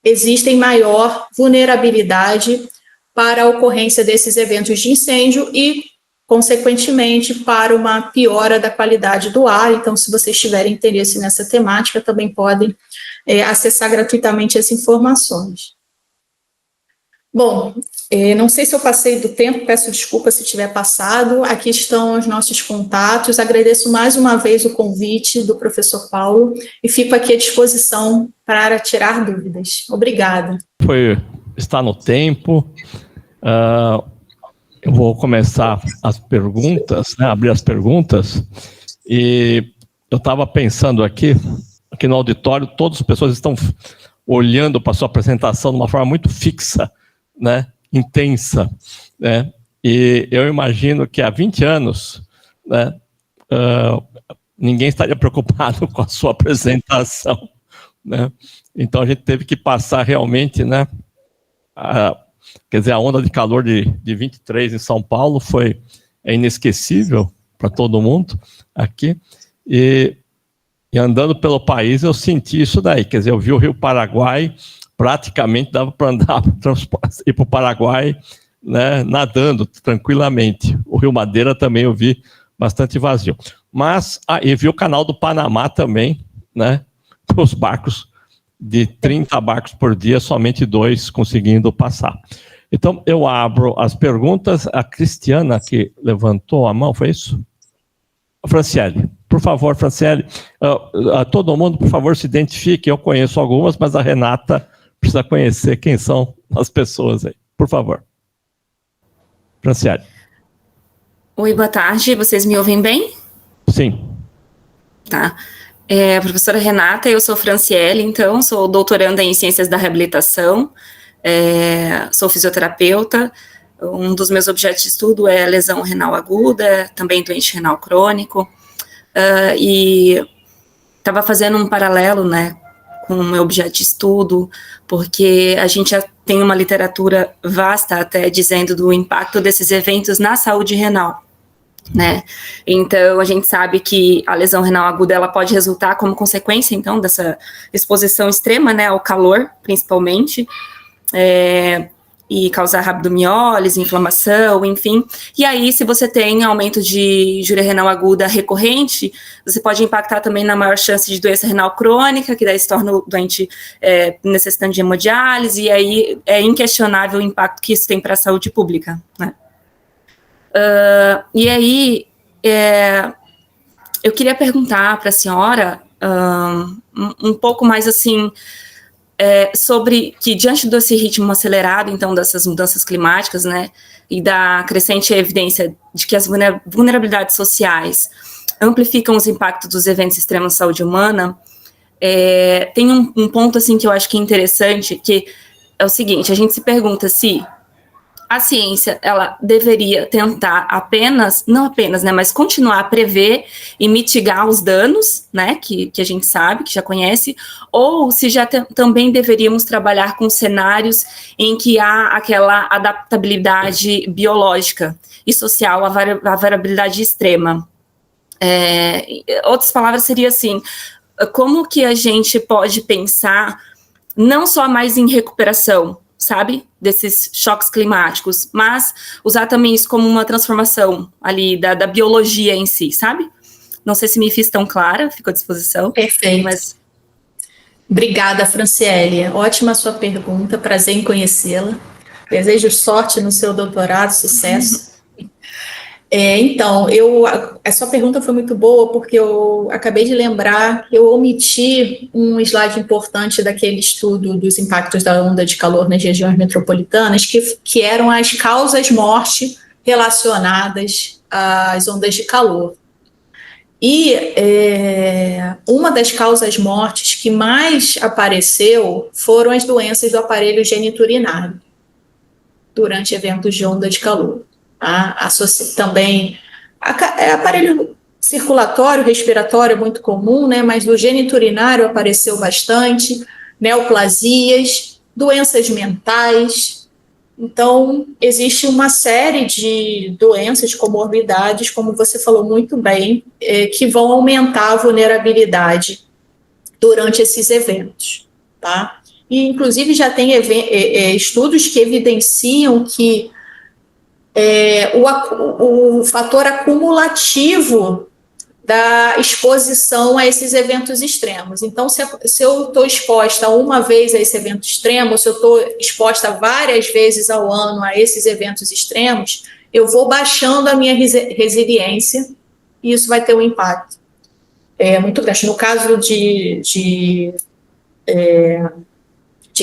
existem maior vulnerabilidade para a ocorrência desses eventos de incêndio e, consequentemente, para uma piora da qualidade do ar. Então, se vocês tiverem interesse nessa temática, também podem acessar gratuitamente as informações. Bom, não sei se eu passei do tempo, peço desculpa se tiver passado. Aqui estão os nossos contatos. Agradeço mais uma vez o convite do professor Paulo e fico aqui à disposição para tirar dúvidas. Obrigada. Está no tempo. Eu vou começar as perguntas, né, abrir as perguntas. E eu estava pensando aqui no auditório, todas as pessoas estão olhando para a sua apresentação de uma forma muito fixa, né, intensa, né, e eu imagino que há 20 anos, né, ninguém estaria preocupado com a sua apresentação, né, então a gente teve que passar realmente, né, quer dizer, a onda de calor de 23 em São Paulo é inesquecível para todo mundo aqui, e andando pelo país eu senti isso daí, quer dizer, eu vi o Rio Paraguai, praticamente dava para andar, ir para o Paraguai, né, nadando tranquilamente. O Rio Madeira também eu vi bastante vazio. Mas, e vi o canal do Panamá também, né, os barcos, de 30 barcos por dia, somente 2 conseguindo passar. Então, eu abro as perguntas. A Cristiana, que levantou a mão, foi isso? A Franciele. Por favor, Franciele, a todo mundo, por favor, se identifique. Eu conheço algumas, mas a Renata precisa conhecer quem são as pessoas aí. Por favor. Franciele. Oi, boa tarde. Vocês me ouvem bem? Sim. Tá. Professora Renata, eu sou Franciele, então, sou doutoranda em Ciências da Reabilitação, sou fisioterapeuta. Um dos meus objetos de estudo é lesão renal aguda, também doente renal crônico, e estava fazendo um paralelo, né, com o meu objeto de estudo, porque a gente já tem uma literatura vasta até dizendo do impacto desses eventos na saúde renal, né? Então, a gente sabe que a lesão renal aguda, ela pode resultar como consequência, então, dessa exposição extrema, né, ao calor, principalmente, e causar rabdomiólise, inflamação, enfim. E aí, se você tem aumento de injúria renal aguda recorrente, você pode impactar também na maior chance de doença renal crônica, que daí se torna o doente necessitando de hemodiálise, e aí é inquestionável o impacto que isso tem para a saúde pública, né? E aí, eu queria perguntar para a senhora um pouco mais assim, sobre que diante desse ritmo acelerado, então, dessas mudanças climáticas, né, e da crescente evidência de que as vulnerabilidades sociais amplificam os impactos dos eventos extremos de saúde humana, tem um ponto, assim, que eu acho que é interessante, que é o seguinte: a gente se pergunta se a ciência, ela deveria tentar não apenas, né, mas continuar a prever e mitigar os danos, né, que a gente sabe, que já conhece, ou se já também deveríamos trabalhar com cenários em que há aquela adaptabilidade biológica e social, a variabilidade extrema. Outras palavras seria assim: como que a gente pode pensar não só mais em recuperação, sabe, desses choques climáticos, mas usar também isso como uma transformação ali da biologia em si, sabe? Não sei se me fiz tão clara, fico à disposição. Perfeito. Mas... Obrigada, Franciele. Ótima sua pergunta, prazer em conhecê-la. Desejo sorte no seu doutorado, sucesso. Então, a sua pergunta foi muito boa, porque eu acabei de lembrar que eu omiti um slide importante daquele estudo dos impactos da onda de calor nas regiões metropolitanas, que eram as causas-morte relacionadas às ondas de calor. E uma das causas-mortes que mais apareceu foram as doenças do aparelho geniturinário durante eventos de onda de calor. Também aparelho circulatório, respiratório é muito comum, né, mas do geniturinário apareceu bastante, neoplasias, doenças mentais. Então, existe uma série de doenças, comorbidades, como você falou muito bem, que vão aumentar a vulnerabilidade durante esses eventos, tá? E, inclusive, já tem estudos que evidenciam que o fator acumulativo da exposição a esses eventos extremos. Então, se eu estou exposta uma vez a esse evento extremo, se eu estou exposta várias vezes ao ano a esses eventos extremos, eu vou baixando a minha resiliência e isso vai ter um impacto muito grande. No caso de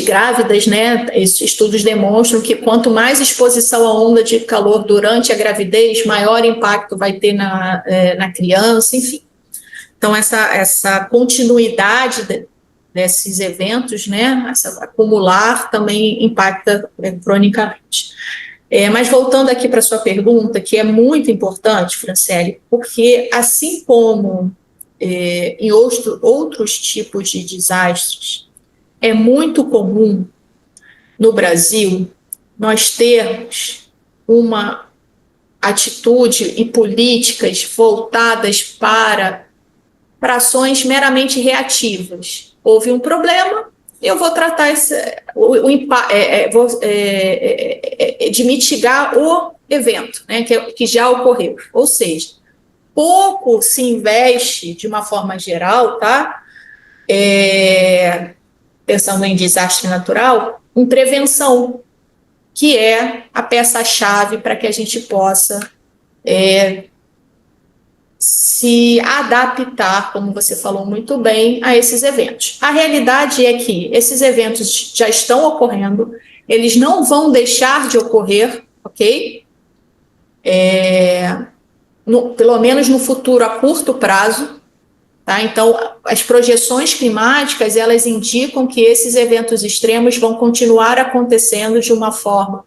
grávidas, né, esses estudos demonstram que quanto mais exposição à onda de calor durante a gravidez, maior impacto vai ter na criança, enfim. Então, essa continuidade desses eventos, né, acumular, também impacta cronicamente. Mas voltando aqui para a sua pergunta, que é muito importante, Franciele, porque assim como em outros tipos de desastres, é muito comum no Brasil nós termos uma atitude e políticas voltadas para ações meramente reativas. Houve um problema, eu vou tratar de mitigar o evento, né, que já ocorreu. Ou seja, pouco se investe, de uma forma geral, tá? Pensando em desastre natural, em prevenção, que é a peça-chave para que a gente possa se adaptar, como você falou muito bem, a esses eventos. A realidade é que esses eventos já estão ocorrendo, eles não vão deixar de ocorrer, ok? Pelo menos no futuro a curto prazo, tá? Então, as projeções climáticas, elas indicam que esses eventos extremos vão continuar acontecendo de uma forma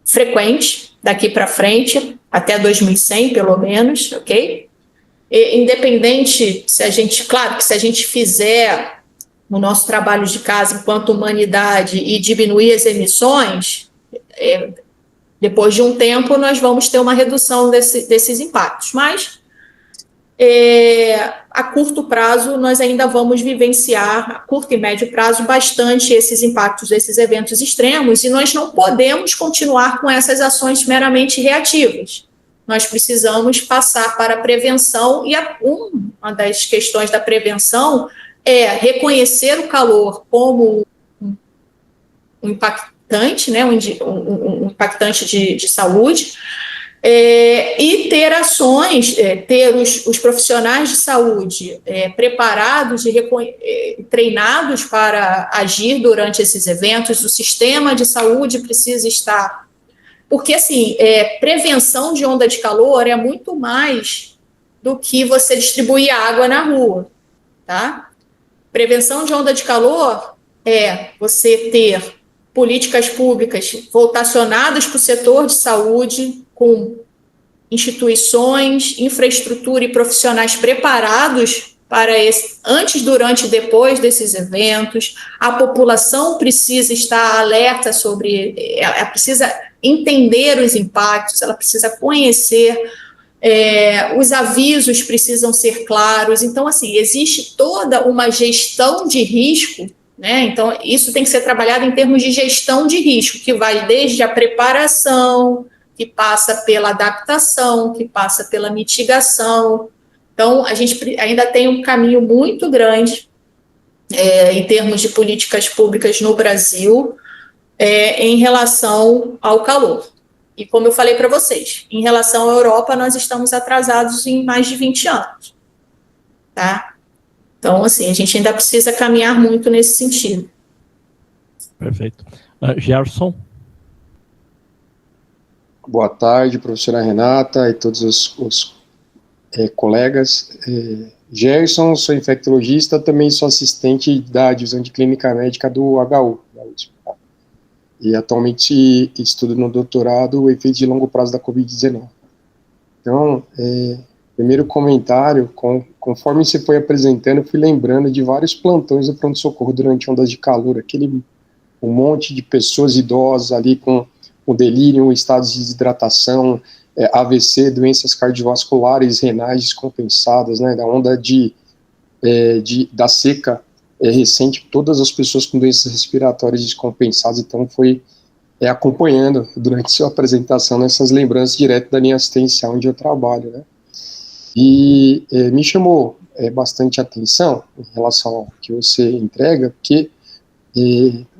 frequente, daqui para frente, até 2100, pelo menos, ok? Independente, claro que se a gente fizer o nosso trabalho de casa enquanto humanidade e diminuir as emissões, depois de um tempo nós vamos ter uma redução desses impactos, mas a curto prazo nós ainda vamos vivenciar, a curto e médio prazo, bastante esses impactos desses eventos extremos, e nós não podemos continuar com essas ações meramente reativas. Nós precisamos passar para a prevenção, e uma das questões da prevenção é reconhecer o calor como um impactante, né, um impactante de saúde, e ter ações, ter os profissionais de saúde preparados e treinados para agir durante esses eventos. O sistema de saúde precisa estar... Porque, assim, prevenção de onda de calor é muito mais do que você distribuir água na rua, tá? Prevenção de onda de calor é você ter políticas públicas vocacionadas para o setor de saúde, com instituições, infraestrutura e profissionais preparados para antes, durante e depois desses eventos. A população precisa estar alerta ela precisa entender os impactos, ela precisa conhecer, os avisos precisam ser claros. Então, assim, existe toda uma gestão de risco, né? Então, isso tem que ser trabalhado em termos de gestão de risco, que vai desde a preparação, que passa pela adaptação, que passa pela mitigação. Então, a gente ainda tem um caminho muito grande em termos de políticas públicas no Brasil em relação ao calor. E como eu falei para vocês, em relação à Europa, nós estamos atrasados em mais de 20 anos. Tá? Então, assim, a gente ainda precisa caminhar muito nesse sentido. Perfeito. Gerson? Boa tarde, professora Renata e todos os colegas. Gerson, sou infectologista, também sou assistente da divisão de clínica médica do HU, da USP. E atualmente estudo no doutorado o efeito de longo prazo da Covid-19. Então, primeiro comentário, conforme você foi apresentando, eu fui lembrando de vários plantões do pronto-socorro durante ondas de calor, um monte de pessoas idosas ali com delírio, estados de desidratação, AVC, doenças cardiovasculares, renais descompensadas, né, da onda da seca recente, todas as pessoas com doenças respiratórias descompensadas. Então foi acompanhando durante sua apresentação essas lembranças direto da linha assistencial onde eu trabalho, né, e me chamou bastante atenção em relação ao que você entrega, porque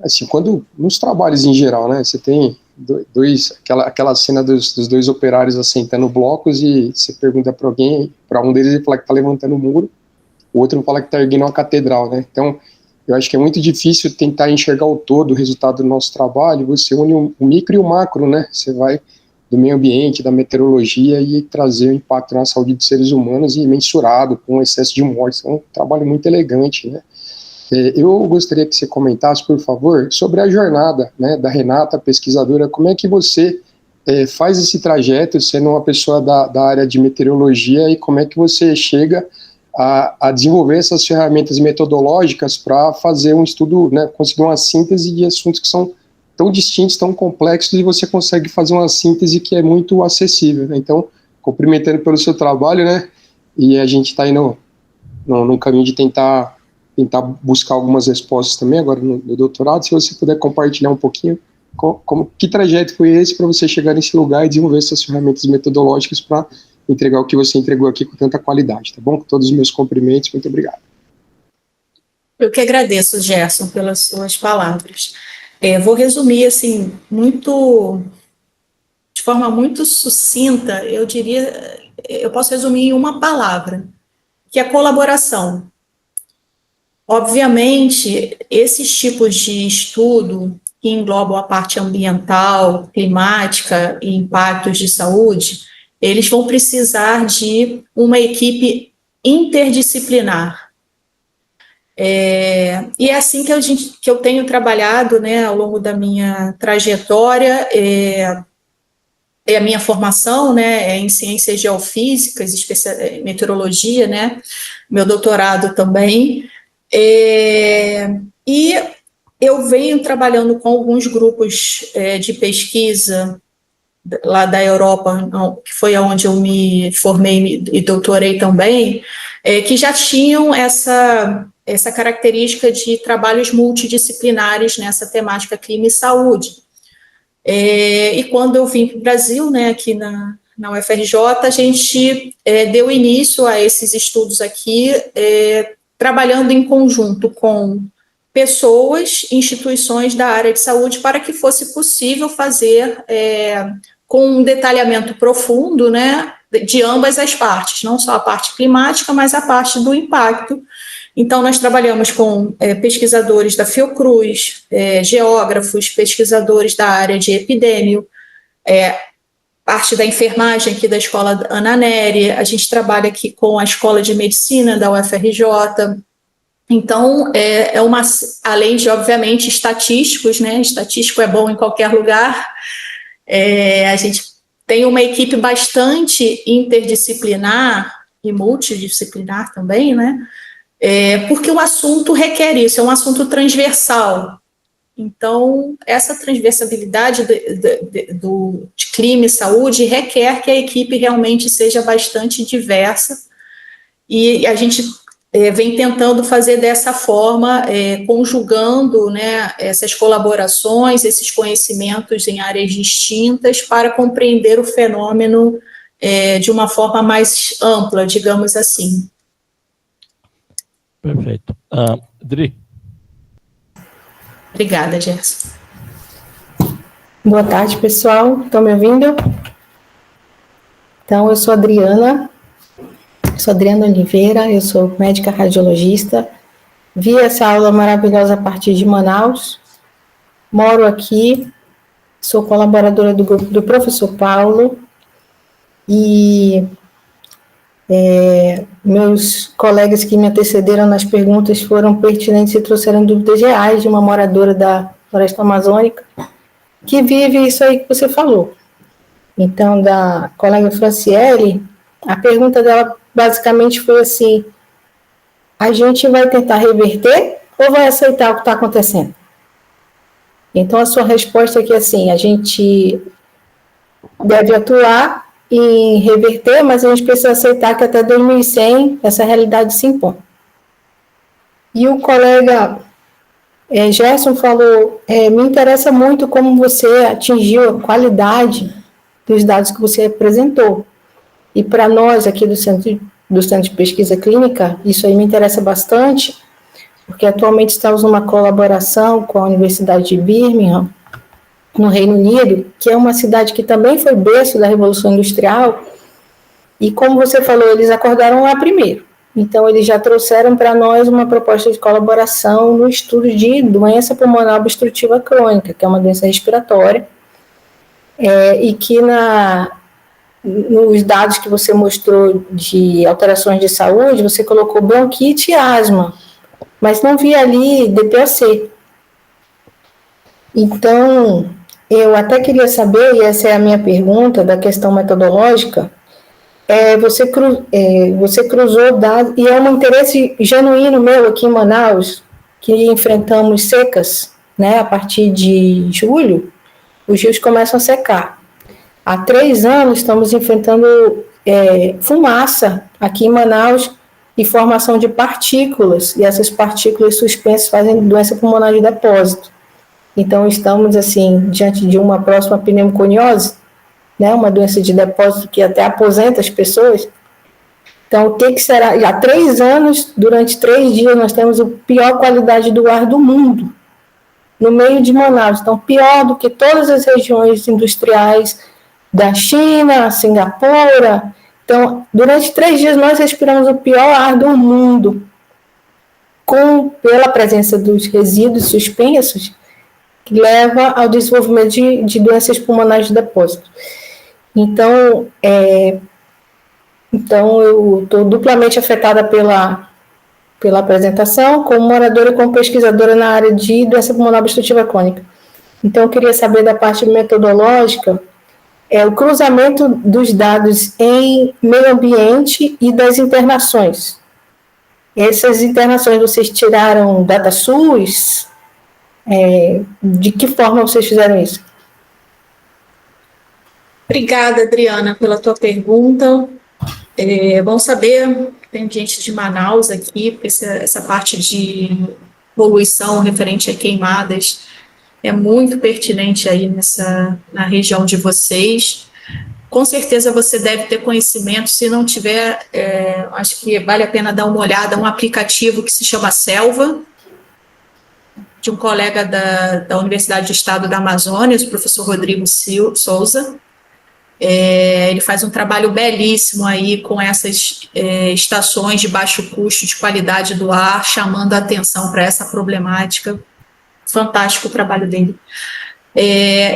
assim, quando nos trabalhos em geral, né, você tem aquela cena dos dois operários assentando blocos e você pergunta para alguém, para um deles ele fala que está levantando o muro, o outro fala que está erguendo uma catedral, né? Então, eu acho que é muito difícil tentar enxergar o todo, o resultado do nosso trabalho. Você une o micro e o macro, né? Você vai do meio ambiente, da meteorologia e trazer o impacto na saúde dos seres humanos e mensurado com o excesso de mortes. É um trabalho muito elegante, né? Eu gostaria que você comentasse, por favor, sobre a jornada, né, da Renata, pesquisadora. Como é que você faz esse trajeto, sendo uma pessoa da área de meteorologia, e como é que você chega a desenvolver essas ferramentas metodológicas para fazer um estudo, né, conseguir uma síntese de assuntos que são tão distintos, tão complexos, e você consegue fazer uma síntese que é muito acessível, né? Então, cumprimentando pelo seu trabalho, né, e a gente está aí no caminho de tentar buscar algumas respostas também agora no doutorado. Se você puder compartilhar um pouquinho que trajeto foi esse para você chegar nesse lugar e desenvolver essas ferramentas metodológicas para entregar o que você entregou aqui com tanta qualidade, tá bom? Com todos os meus cumprimentos, muito obrigado. Eu que agradeço, Gerson, pelas suas palavras. Vou resumir, assim, de forma muito sucinta, eu posso resumir em uma palavra, que é colaboração. Obviamente, esses tipos de estudo, que englobam a parte ambiental, climática e impactos de saúde, eles vão precisar de uma equipe interdisciplinar. E é assim que eu tenho trabalhado, né, ao longo da minha trajetória. A minha formação, né, é em ciências geofísicas, meteorologia, né, meu doutorado também. E eu venho trabalhando com alguns grupos de pesquisa lá da Europa, que foi onde eu me formei e doutorei também, que já tinham essa característica de trabalhos multidisciplinares nessa temática clima e saúde. E quando eu vim para o Brasil, né, aqui na UFRJ, a gente deu início a esses estudos aqui, trabalhando em conjunto com pessoas, instituições da área de saúde, para que fosse possível fazer com um detalhamento profundo, né, de ambas as partes, não só a parte climática, mas a parte do impacto. Então, nós trabalhamos com pesquisadores da Fiocruz, geógrafos, pesquisadores da área de epidêmio, parte da enfermagem aqui da Escola Ana Nery, a gente trabalha aqui com a Escola de Medicina da UFRJ. Então, além de, obviamente, estatísticos, né? Estatístico é bom em qualquer lugar. A gente tem uma equipe bastante interdisciplinar e multidisciplinar também, né? Porque o assunto requer isso, é um assunto transversal. Então, essa transversalidade de clima e saúde requer que a equipe realmente seja bastante diversa, e a gente vem tentando fazer dessa forma, conjugando, né, essas colaborações, esses conhecimentos em áreas distintas para compreender o fenômeno de uma forma mais ampla, digamos assim. Perfeito. Dri. Obrigada, Gerson. Boa tarde, pessoal. Estão me ouvindo? Então, eu sou Adriana Oliveira, eu sou médica radiologista. Vi essa aula maravilhosa a partir de Manaus. Moro aqui, sou colaboradora do grupo do professor Paulo. E meus colegas que me antecederam nas perguntas foram pertinentes e trouxeram dúvidas reais de uma moradora da Floresta Amazônica, que vive isso aí que você falou. Então, da colega Franciele, a pergunta dela basicamente foi assim: a gente vai tentar reverter ou vai aceitar o que está acontecendo? Então, a sua resposta aqui é assim: a gente deve atuar em reverter, mas a gente precisa aceitar que até 2100 essa realidade se impõe. E o colega Gerson falou, me interessa muito como você atingiu a qualidade dos dados que você apresentou. E para nós aqui do Centro de Pesquisa Clínica, isso aí me interessa bastante, porque atualmente estamos numa colaboração com a Universidade de Birmingham, no Reino Unido, que é uma cidade que também foi berço da Revolução Industrial, e como você falou, eles acordaram lá primeiro. Então, eles já trouxeram para nós uma proposta de colaboração no estudo de doença pulmonar obstrutiva crônica, que é uma doença respiratória, e que nos dados que você mostrou de alterações de saúde, você colocou bronquite e asma, mas não vi ali DPOC. Então, eu até queria saber, e essa é a minha pergunta, da questão metodológica, você cruzou dados, e é um interesse genuíno meu aqui em Manaus, que enfrentamos secas, né, a partir de julho, os rios começam a secar. Há 3 anos estamos enfrentando fumaça aqui em Manaus e formação de partículas, e essas partículas suspensas fazem doença pulmonar de depósito. Então, estamos, assim, diante de uma próxima pneumoconiose, né, uma doença de depósito que até aposenta as pessoas. Então, o que será? Há 3 anos, durante 3 dias, nós temos a pior qualidade do ar do mundo. no meio de Manaus. Então, pior do que todas as regiões industriais da China, Singapura. Então, durante 3 dias, nós respiramos o pior ar do mundo, pela presença dos resíduos suspensos, que leva ao desenvolvimento de doenças pulmonares de depósito. Então, eu estou duplamente afetada pela apresentação, como moradora e como pesquisadora na área de doença pulmonar obstrutiva crônica. Então, eu queria saber da parte metodológica, o cruzamento dos dados em meio ambiente e das internações. Essas internações vocês tiraram DataSUS? De que forma vocês fizeram isso? Obrigada, Adriana, pela tua pergunta. É bom saber, tem gente de Manaus aqui, porque essa parte de poluição referente a queimadas é muito pertinente aí na região de vocês. Com certeza você deve ter conhecimento, se não tiver, acho que vale a pena dar uma olhada, um aplicativo que se chama Selva, de um colega da Universidade do Estado da Amazônia, o professor Rodrigo Souza. Ele faz um trabalho belíssimo aí com essas estações de baixo custo, de qualidade do ar, chamando a atenção para essa problemática. Fantástico o trabalho dele.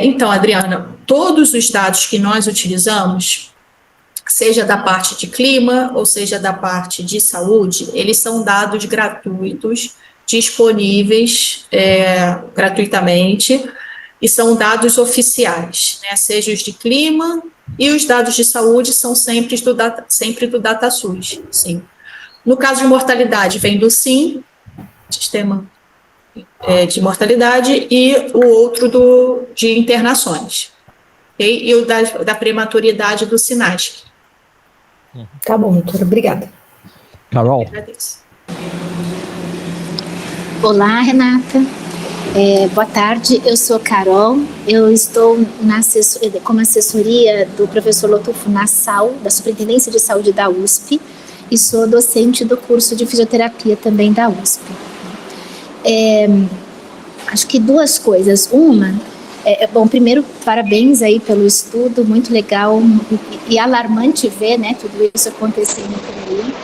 Então, Adriana, todos os dados que nós utilizamos, seja da parte de clima ou seja da parte de saúde, eles são dados gratuitos, disponíveis gratuitamente, e são dados oficiais, né? Seja os de clima e os dados de saúde são sempre do DataSUS. Sim. No caso de mortalidade, vem do SIM, Sistema de Mortalidade, e o outro de internações. Okay? E o da prematuridade do SINASC. Tá bom, doutora, obrigada. Carol. Agradeço. Olá, Renata. Boa tarde, eu sou Carol, eu estou como assessoria do professor Lotufo na SAU, da Superintendência de Saúde da USP, e sou docente do curso de fisioterapia também da USP. Acho que 2 coisas. Uma, bom, primeiro, parabéns aí pelo estudo, muito legal e alarmante ver, né, tudo isso acontecendo por aí.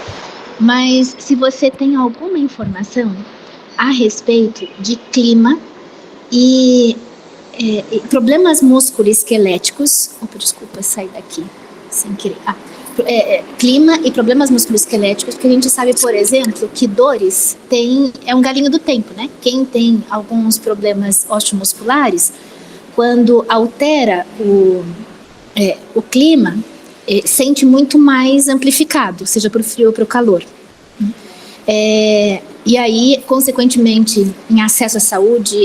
Mas se você tem alguma informação a respeito de clima e problemas musculoesqueléticos, desculpa, sair daqui sem querer, clima e problemas musculoesqueléticos, porque a gente sabe, por exemplo, que dores é um galinho do tempo, né? Quem tem alguns problemas osteomusculares, quando altera o clima, sente muito mais amplificado, seja para o frio ou para o calor. E aí, consequentemente, em acesso à saúde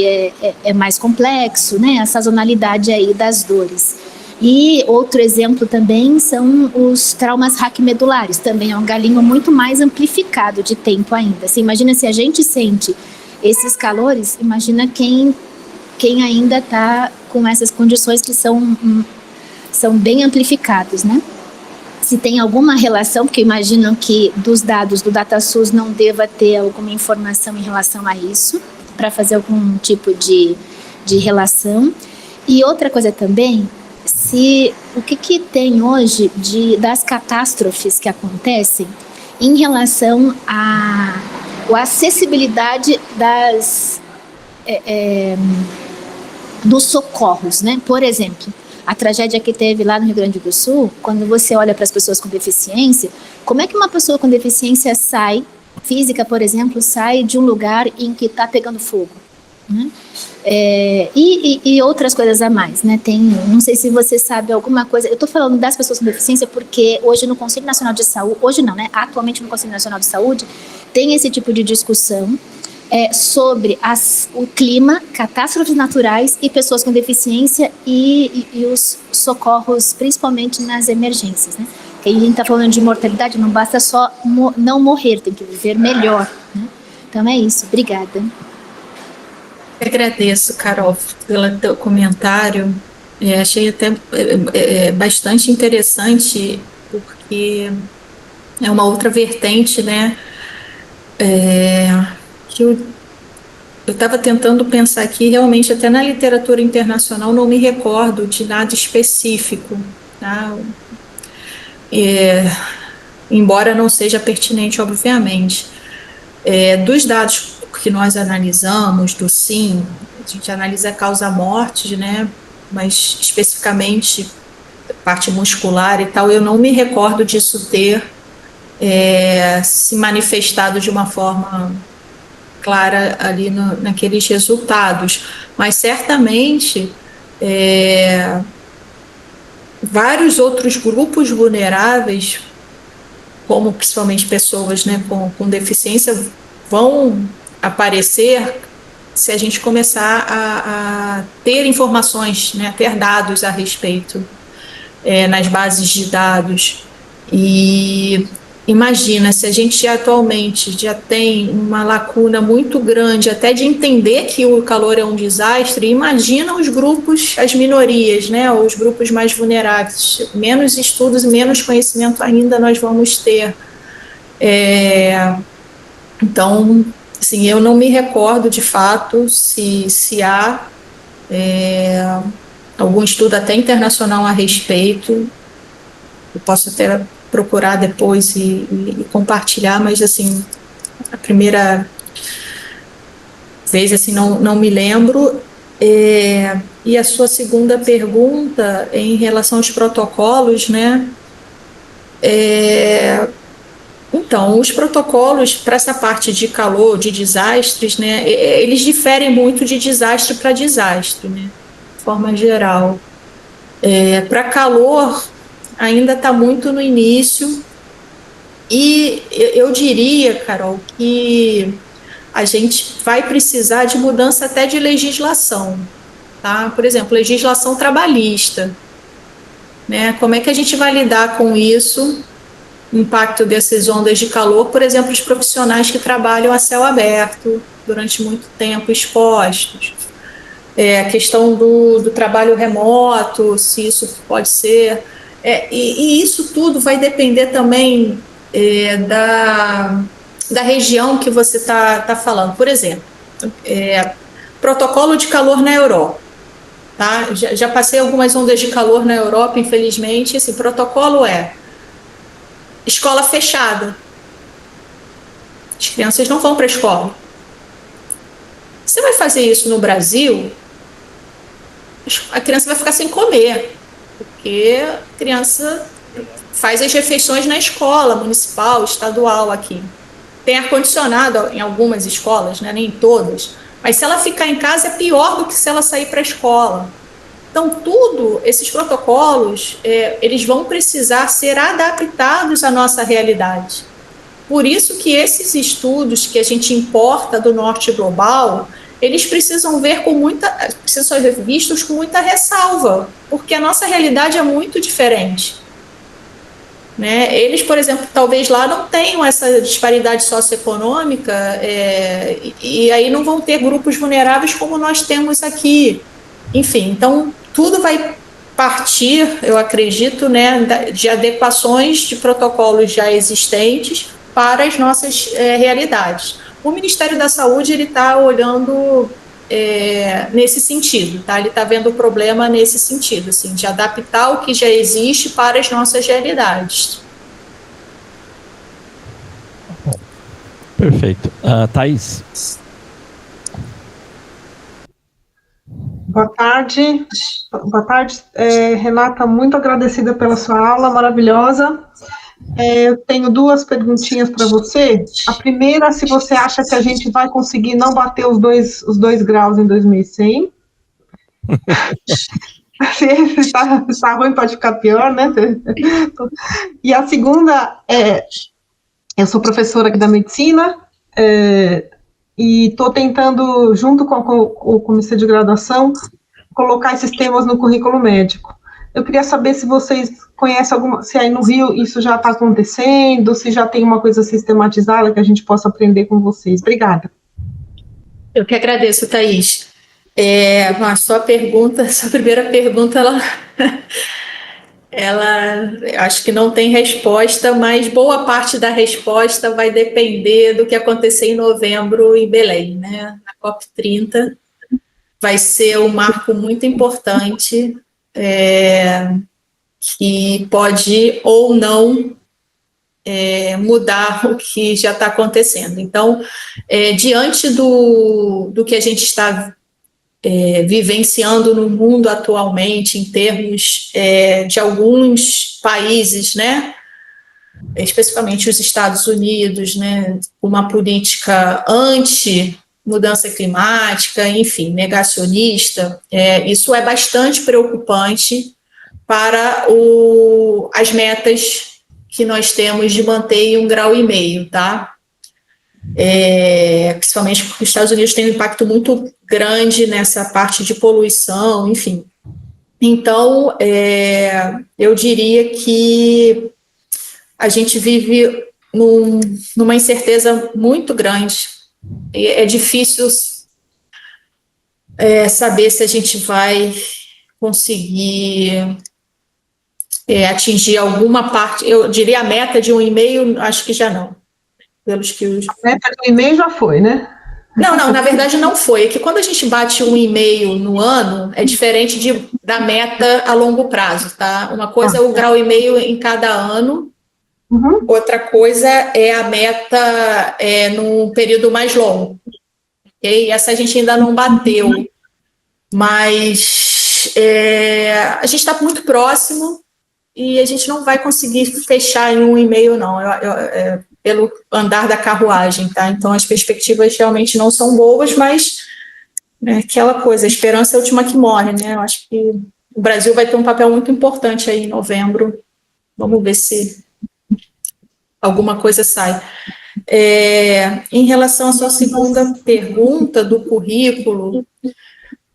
é mais complexo, né? A sazonalidade aí das dores. E outro exemplo também são os traumas raquimedulares, também é um galinho muito mais amplificado de tempo ainda. Você imagina se a gente sente esses calores, imagina quem ainda está com essas condições que são bem amplificados, né? Se tem alguma relação, porque imagino que dos dados do DataSUS não deva ter alguma informação em relação a isso, para fazer algum tipo de relação. E outra coisa também, o que tem hoje das catástrofes que acontecem em relação à acessibilidade dos socorros, né? Por exemplo, a tragédia que teve lá no Rio Grande do Sul, quando você olha para as pessoas com deficiência, como é que uma pessoa com deficiência física, por exemplo, sai de um lugar em que está pegando fogo? Né? E outras coisas a mais, né? Não sei se você sabe alguma coisa, eu estou falando das pessoas com deficiência porque hoje no Conselho Nacional de Saúde, hoje não, né? Atualmente no Conselho Nacional de Saúde, tem esse tipo de discussão sobre o clima, catástrofes naturais e pessoas com deficiência e os socorros, principalmente nas emergências, né? Porque a gente está falando de mortalidade, não basta só não morrer, tem que viver melhor, né? Então é isso, obrigada. Eu agradeço, Carol, pelo teu comentário. Achei até bastante interessante, porque é uma outra vertente, né? Que Eu estava tentando pensar aqui, realmente, até na literatura internacional, não me recordo de nada específico, tá? Embora não seja pertinente, obviamente. Dos dados que nós analisamos, do SIM, a gente analisa a causa-morte, né? Mas especificamente parte muscular e tal, eu não me recordo disso ter se manifestado de uma forma clara ali naqueles resultados, mas certamente vários outros grupos vulneráveis, como principalmente pessoas, né, com deficiência, vão aparecer se a gente começar a ter informações, né, ter dados a respeito nas bases de dados. E imagina, se a gente atualmente já tem uma lacuna muito grande até de entender que o calor é um desastre, imagina os grupos, as minorias, né, os grupos mais vulneráveis. Menos estudos e menos conhecimento ainda nós vamos ter. Então, assim, eu não me recordo de fato se há algum estudo até internacional a respeito. Eu posso até procurar depois e compartilhar, mas assim, a primeira vez assim não me lembro. E a sua segunda pergunta em relação aos protocolos, né? Então, os protocolos para essa parte de calor, de desastres, né? Eles diferem muito de desastre para desastre, né? De forma geral. Para calor, ainda está muito no início, e eu diria, Carol, que a gente vai precisar de mudança até de legislação, tá? Por exemplo, legislação trabalhista, né? Como é que a gente vai lidar com isso, o impacto dessas ondas de calor, por exemplo, os profissionais que trabalham a céu aberto durante muito tempo expostos, a questão do trabalho remoto, se isso pode ser... E isso tudo vai depender também da região que você está falando. Por exemplo, protocolo de calor na Europa. Tá? Já passei algumas ondas de calor na Europa, infelizmente. Esse protocolo é escola fechada. As crianças não vão para a escola. Você vai fazer isso no Brasil, a criança vai ficar sem comer, porque a criança faz as refeições na escola municipal, estadual aqui. Tem ar-condicionado em algumas escolas, né? Nem todas, mas se ela ficar em casa é pior do que se ela sair para a escola. Então, esses protocolos, eles vão precisar ser adaptados à nossa realidade. Por isso que esses estudos que a gente importa do norte global, eles precisam ser vistos com muita ressalva, porque a nossa realidade é muito diferente. Né? Eles, por exemplo, talvez lá não tenham essa disparidade socioeconômica, e aí não vão ter grupos vulneráveis como nós temos aqui. Enfim, então tudo vai partir, eu acredito, né, de adequações de protocolos já existentes para as nossas realidades. O Ministério da Saúde está olhando nesse sentido, tá? Ele está vendo o problema nesse sentido, assim, de adaptar o que já existe para as nossas realidades. Bom, perfeito. Thaís? Boa tarde. Boa tarde, Renata, muito agradecida pela sua aula maravilhosa. Eu tenho duas perguntinhas para você. A primeira, se você acha que a gente vai conseguir não bater os dois graus em 2100. Se está ruim, pode ficar pior, né? E a segunda, eu sou professora aqui da medicina, e estou tentando, junto com o comitê de graduação, colocar esses temas no currículo médico. Eu queria saber se vocês conhecem se aí no Rio isso já está acontecendo, se já tem uma coisa sistematizada que a gente possa aprender com vocês. Obrigada. Eu que agradeço, Thaís. A sua primeira pergunta, ela Acho que não tem resposta, mas boa parte da resposta vai depender do que acontecer em novembro em Belém, né? Na COP30 vai ser um marco muito importante, que pode ou não mudar o que já está acontecendo. Então, diante do que a gente está vivenciando no mundo atualmente, em termos de alguns países, né, especificamente os Estados Unidos, né, uma política anti-mudança climática, enfim, negacionista, isso é bastante preocupante para as metas que nós temos de manter 1,5 graus, tá? Principalmente porque os Estados Unidos têm um impacto muito grande nessa parte de poluição, enfim. Então, eu diria que a gente vive numa incerteza muito grande. É difícil saber se a gente vai conseguir atingir alguma parte. Eu diria a meta de 1,5, acho que já não. Pelos que A meta de 1,5 já foi, né? Não, na verdade não foi. É que quando a gente bate 1,5 no ano, é diferente da meta a longo prazo, tá? Uma coisa é 1,5 graus em cada ano, outra coisa é a meta num período mais longo. E essa a gente ainda não bateu, mas a gente está muito próximo e a gente não vai conseguir fechar em 1,5, não. Pelo andar da carruagem, tá? Então, as perspectivas realmente não são boas, mas aquela coisa, a esperança é a última que morre, né? Eu acho que o Brasil vai ter um papel muito importante aí em novembro. Vamos ver se alguma coisa sai. Em relação à sua segunda pergunta do currículo,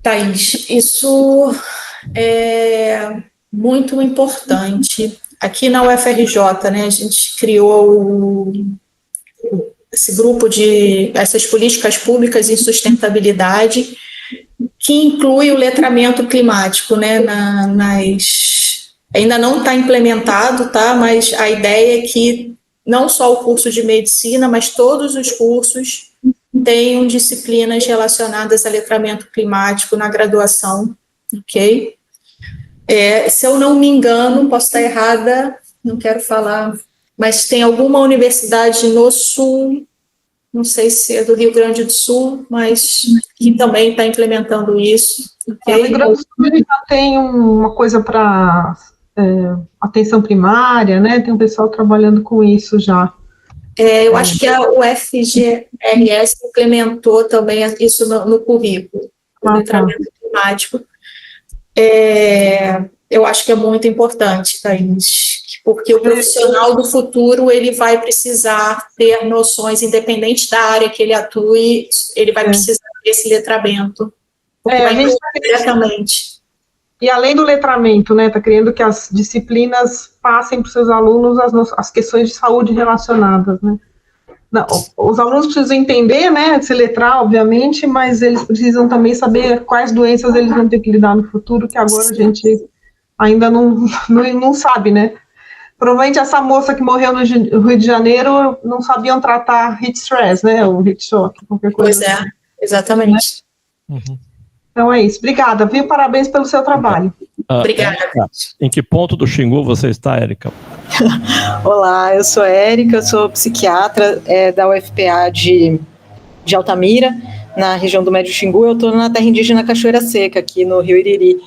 Thaís, isso é muito importante. Aqui na UFRJ, né, a gente criou esse grupo essas políticas públicas em sustentabilidade, que inclui o letramento climático, né, ainda não está implementado, tá, mas a ideia é que não só o curso de medicina, mas todos os cursos tenham disciplinas relacionadas a letramento climático na graduação, ok? Se eu não me engano, posso estar errada, não quero falar, mas tem alguma universidade no Sul, não sei se é do Rio Grande do Sul, mas que também está implementando isso. Okay? O Rio Grande do Sul já tem uma coisa para atenção primária, né? Tem um pessoal trabalhando com isso já. Eu acho que a UFGRS implementou também isso no currículo, o letramento climático. Eu acho que é muito importante, Thaís, porque o profissional do futuro ele vai precisar ter noções, independente da área que ele atue, ele vai precisar desse letramento, porque vai envolver diretamente. E além do letramento, né, está querendo que as disciplinas passem para os seus alunos as questões de saúde relacionadas, né? Não, os alunos precisam entender, né, se letrar, obviamente, mas eles precisam também saber quais doenças eles vão ter que lidar no futuro, que agora a gente ainda não sabe, né? Provavelmente essa moça que morreu no Rio de Janeiro não sabiam tratar heat stress, né, o heat shock, qualquer coisa. Pois exatamente. Então é isso. Obrigada, viu? Parabéns pelo seu trabalho. Obrigada. Em que ponto do Xingu você está, Érica? Olá, eu sou Érica, eu sou psiquiatra da UFPA de Altamira, na região do Médio Xingu. Eu estou na terra indígena Cachoeira Seca, aqui no Rio Iriri,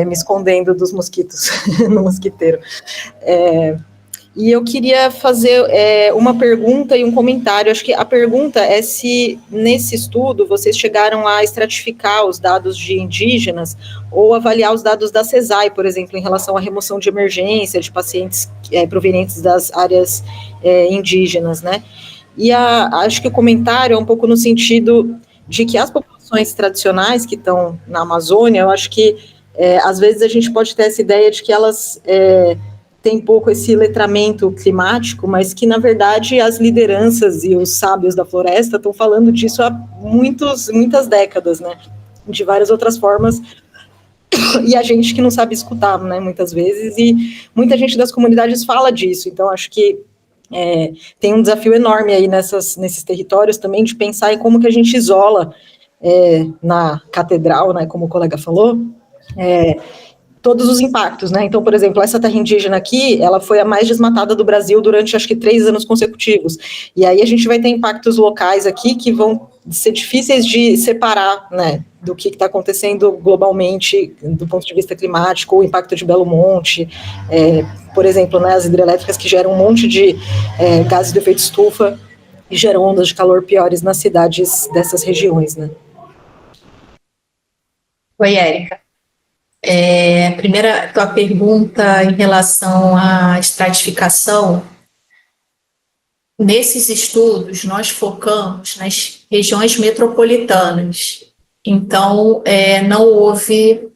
me escondendo dos mosquitos, no mosquiteiro. E eu queria fazer uma pergunta e um comentário. Acho que a pergunta é se, nesse estudo, vocês chegaram a estratificar os dados de indígenas ou avaliar os dados da CESAI, por exemplo, em relação à remoção de emergência de pacientes provenientes das áreas indígenas, né? E acho que o comentário é um pouco no sentido de que as populações tradicionais que estão na Amazônia, eu acho que, às vezes, a gente pode ter essa ideia de que elas... tem pouco esse letramento climático, mas que, na verdade, as lideranças e os sábios da floresta estão falando disso há muitas décadas, né? De várias outras formas, e a gente que não sabe escutar, né, muitas vezes, e muita gente das comunidades fala disso, então acho que tem um desafio enorme aí nesses territórios também, de pensar em como que a gente isola na catedral, né, como o colega falou, todos os impactos, né? Então, por exemplo, essa terra indígena aqui, ela foi a mais desmatada do Brasil durante, acho que, 3 anos consecutivos. E aí a gente vai ter impactos locais aqui que vão ser difíceis de separar, né, do que está acontecendo globalmente, do ponto de vista climático, o impacto de Belo Monte, por exemplo, né, as hidrelétricas que geram um monte de gases de efeito estufa e geram ondas de calor piores nas cidades dessas regiões, né? Oi, Érica. Primeira, tua pergunta em relação à estratificação. Nesses estudos, nós focamos nas regiões metropolitanas. Então, não houve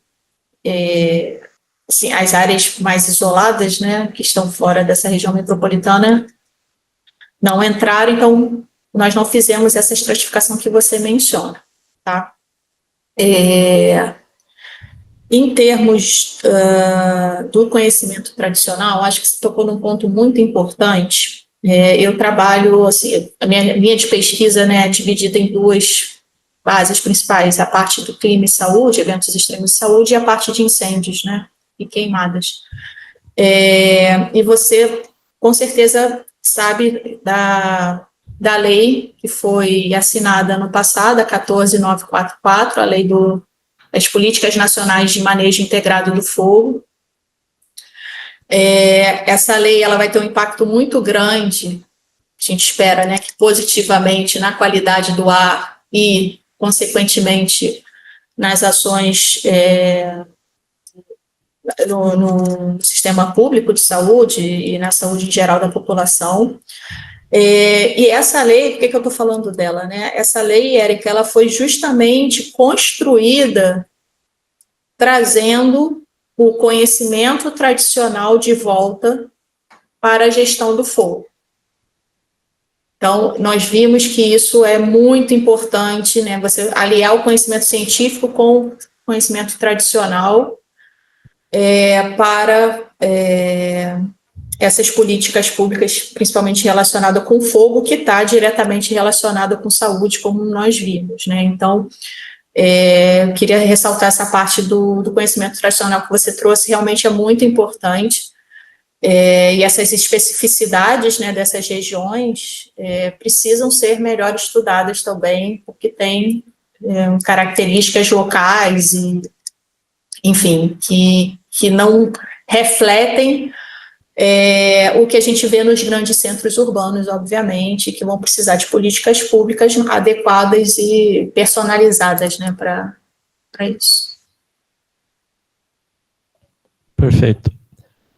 assim, as áreas mais isoladas, né, que estão fora dessa região metropolitana, não entraram, então nós não fizemos essa estratificação que você menciona, tá? Em termos do conhecimento tradicional, acho que você tocou num ponto muito importante. Eu trabalho, assim, a minha linha de pesquisa, né, é dividida em 2 bases principais, a parte do clima e saúde, eventos extremos de saúde, e a parte de incêndios, né, e queimadas. E você, com certeza, sabe da lei que foi assinada no passado, a 14944, a lei das Políticas Nacionais de Manejo Integrado do Fogo. Essa lei ela vai ter um impacto muito grande, a gente espera, né, que positivamente na qualidade do ar e, consequentemente, nas ações no sistema público de saúde e na saúde em geral da população. E essa lei, por que eu estou falando dela, né? Essa lei, Érica, ela foi justamente construída trazendo o conhecimento tradicional de volta para a gestão do fogo. Então, nós vimos que isso é muito importante, né? Você aliar o conhecimento científico com o conhecimento tradicional para essas políticas públicas, principalmente relacionadas com fogo, que está diretamente relacionada com saúde, como nós vimos, né? Então, eu queria ressaltar essa parte do conhecimento tradicional que você trouxe, realmente é muito importante, e essas especificidades, né, dessas regiões precisam ser melhor estudadas também, porque tem características locais, e, enfim, que não refletem o que a gente vê nos grandes centros urbanos, obviamente, que vão precisar de políticas públicas adequadas e personalizadas, né, para isso. Perfeito.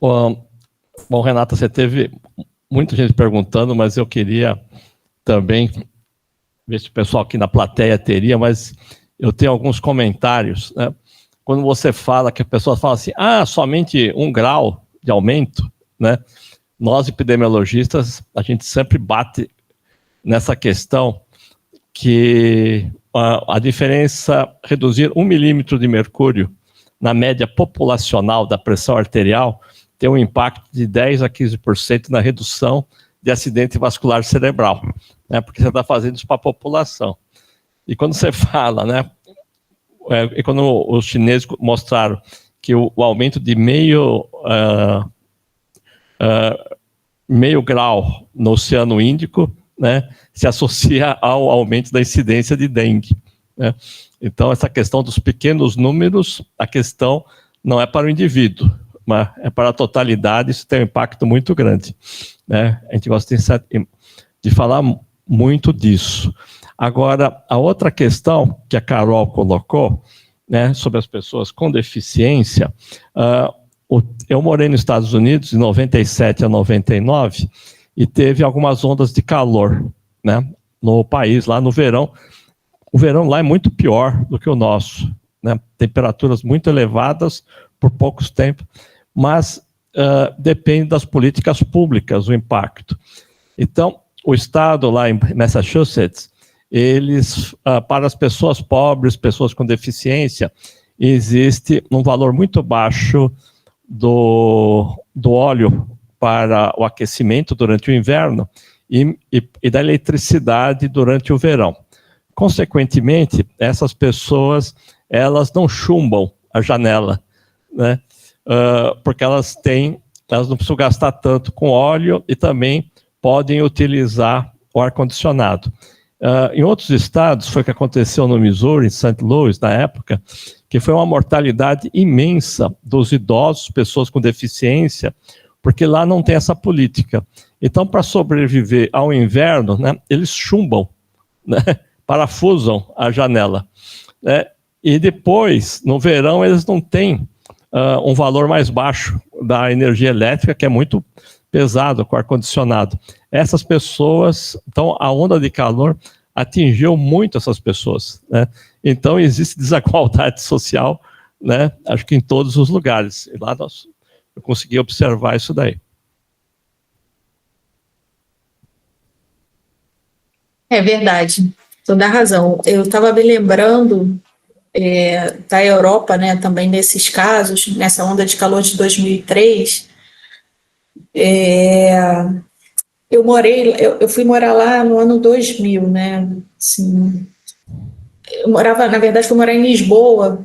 Bom, Renata, você teve muita gente perguntando, mas eu queria também ver se o pessoal aqui na plateia teria, mas eu tenho alguns comentários, né? Quando você fala, que a pessoa fala assim, somente 1 grau de aumento, né? Nós, epidemiologistas, a gente sempre bate nessa questão que a diferença, reduzir 1 milímetro de mercúrio na média populacional da pressão arterial tem um impacto de 10 a 15% na redução de acidente vascular cerebral, né? Porque você está fazendo isso para a população. E quando você fala, né? E quando os chineses mostraram que o aumento de meio grau no Oceano Índico, né, se associa ao aumento da incidência de dengue, né? Então, essa questão dos pequenos números, a questão não é para o indivíduo, mas é para a totalidade, isso tem um impacto muito grande, né? A gente gosta de falar muito disso. Agora, a outra questão que a Carol colocou, né, sobre as pessoas com deficiência, eu morei nos Estados Unidos de 97 a 99 e teve algumas ondas de calor, né, no país, lá no verão. O verão lá é muito pior do que o nosso, né, temperaturas muito elevadas por poucos tempos, mas depende das políticas públicas, o impacto. Então, o estado lá em Massachusetts, eles, para as pessoas pobres, pessoas com deficiência, existe um valor muito baixo do óleo para o aquecimento durante o inverno e da eletricidade durante o verão. Consequentemente, essas pessoas, elas não chumbam a janela, né? Porque elas não precisam gastar tanto com óleo e também podem utilizar o ar-condicionado. Em outros estados, foi o que aconteceu no Missouri, em St. Louis, na época, que foi uma mortalidade imensa dos idosos, pessoas com deficiência, porque lá não tem essa política. Então, para sobreviver ao inverno, né, eles chumbam, né, parafusam a janela, né, e depois, no verão, eles não têm um valor mais baixo da energia elétrica, que é muito pesado com ar-condicionado. Essas pessoas, então a onda de calor atingiu muito essas pessoas, né? Então existe desigualdade social, né? Acho que em todos os lugares. E lá eu consegui observar isso daí. É verdade, toda a razão. Eu estava me lembrando da Europa, né, também nesses casos, nessa onda de calor de 2003, eu fui morar lá no ano 2000, né, assim, na verdade, fui morar em Lisboa,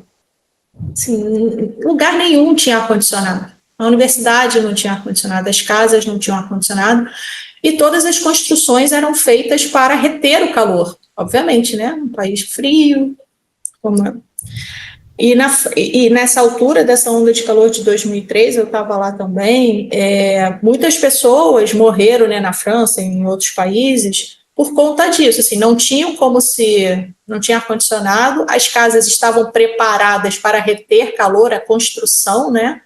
assim, lugar nenhum tinha ar-condicionado, a universidade não tinha ar-condicionado, as casas não tinham ar-condicionado, e todas as construções eram feitas para reter o calor, obviamente, né, um país frio, e nessa altura dessa onda de calor de 2003, eu estava lá também, muitas pessoas morreram, né, na França e em outros países por conta disso, assim, não tinham não tinha ar-condicionado, as casas estavam preparadas para reter calor, a construção, né,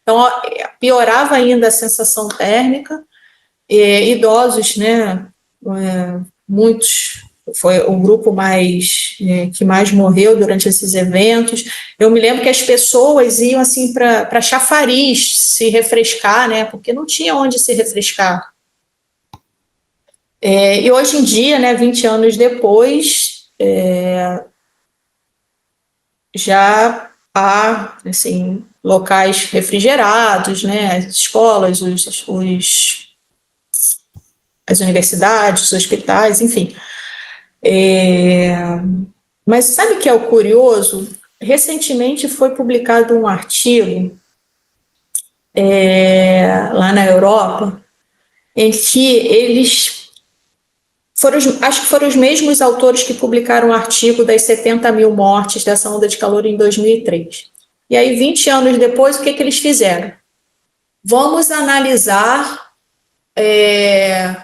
então piorava ainda a sensação térmica, idosos, né, muitos, foi o grupo que mais morreu durante esses eventos. Eu me lembro que as pessoas iam assim para chafariz se refrescar, né, porque não tinha onde se refrescar. E hoje em dia, né, 20 anos depois, já há assim, locais refrigerados, né, as escolas, as universidades, os hospitais, enfim. Mas sabe o que é o curioso? Recentemente foi publicado um artigo lá na Europa, em que eles acho que foram os mesmos autores que publicaram o artigo das 70 mil mortes dessa onda de calor em 2003. E aí, 20 anos depois, o que eles fizeram? Vamos analisar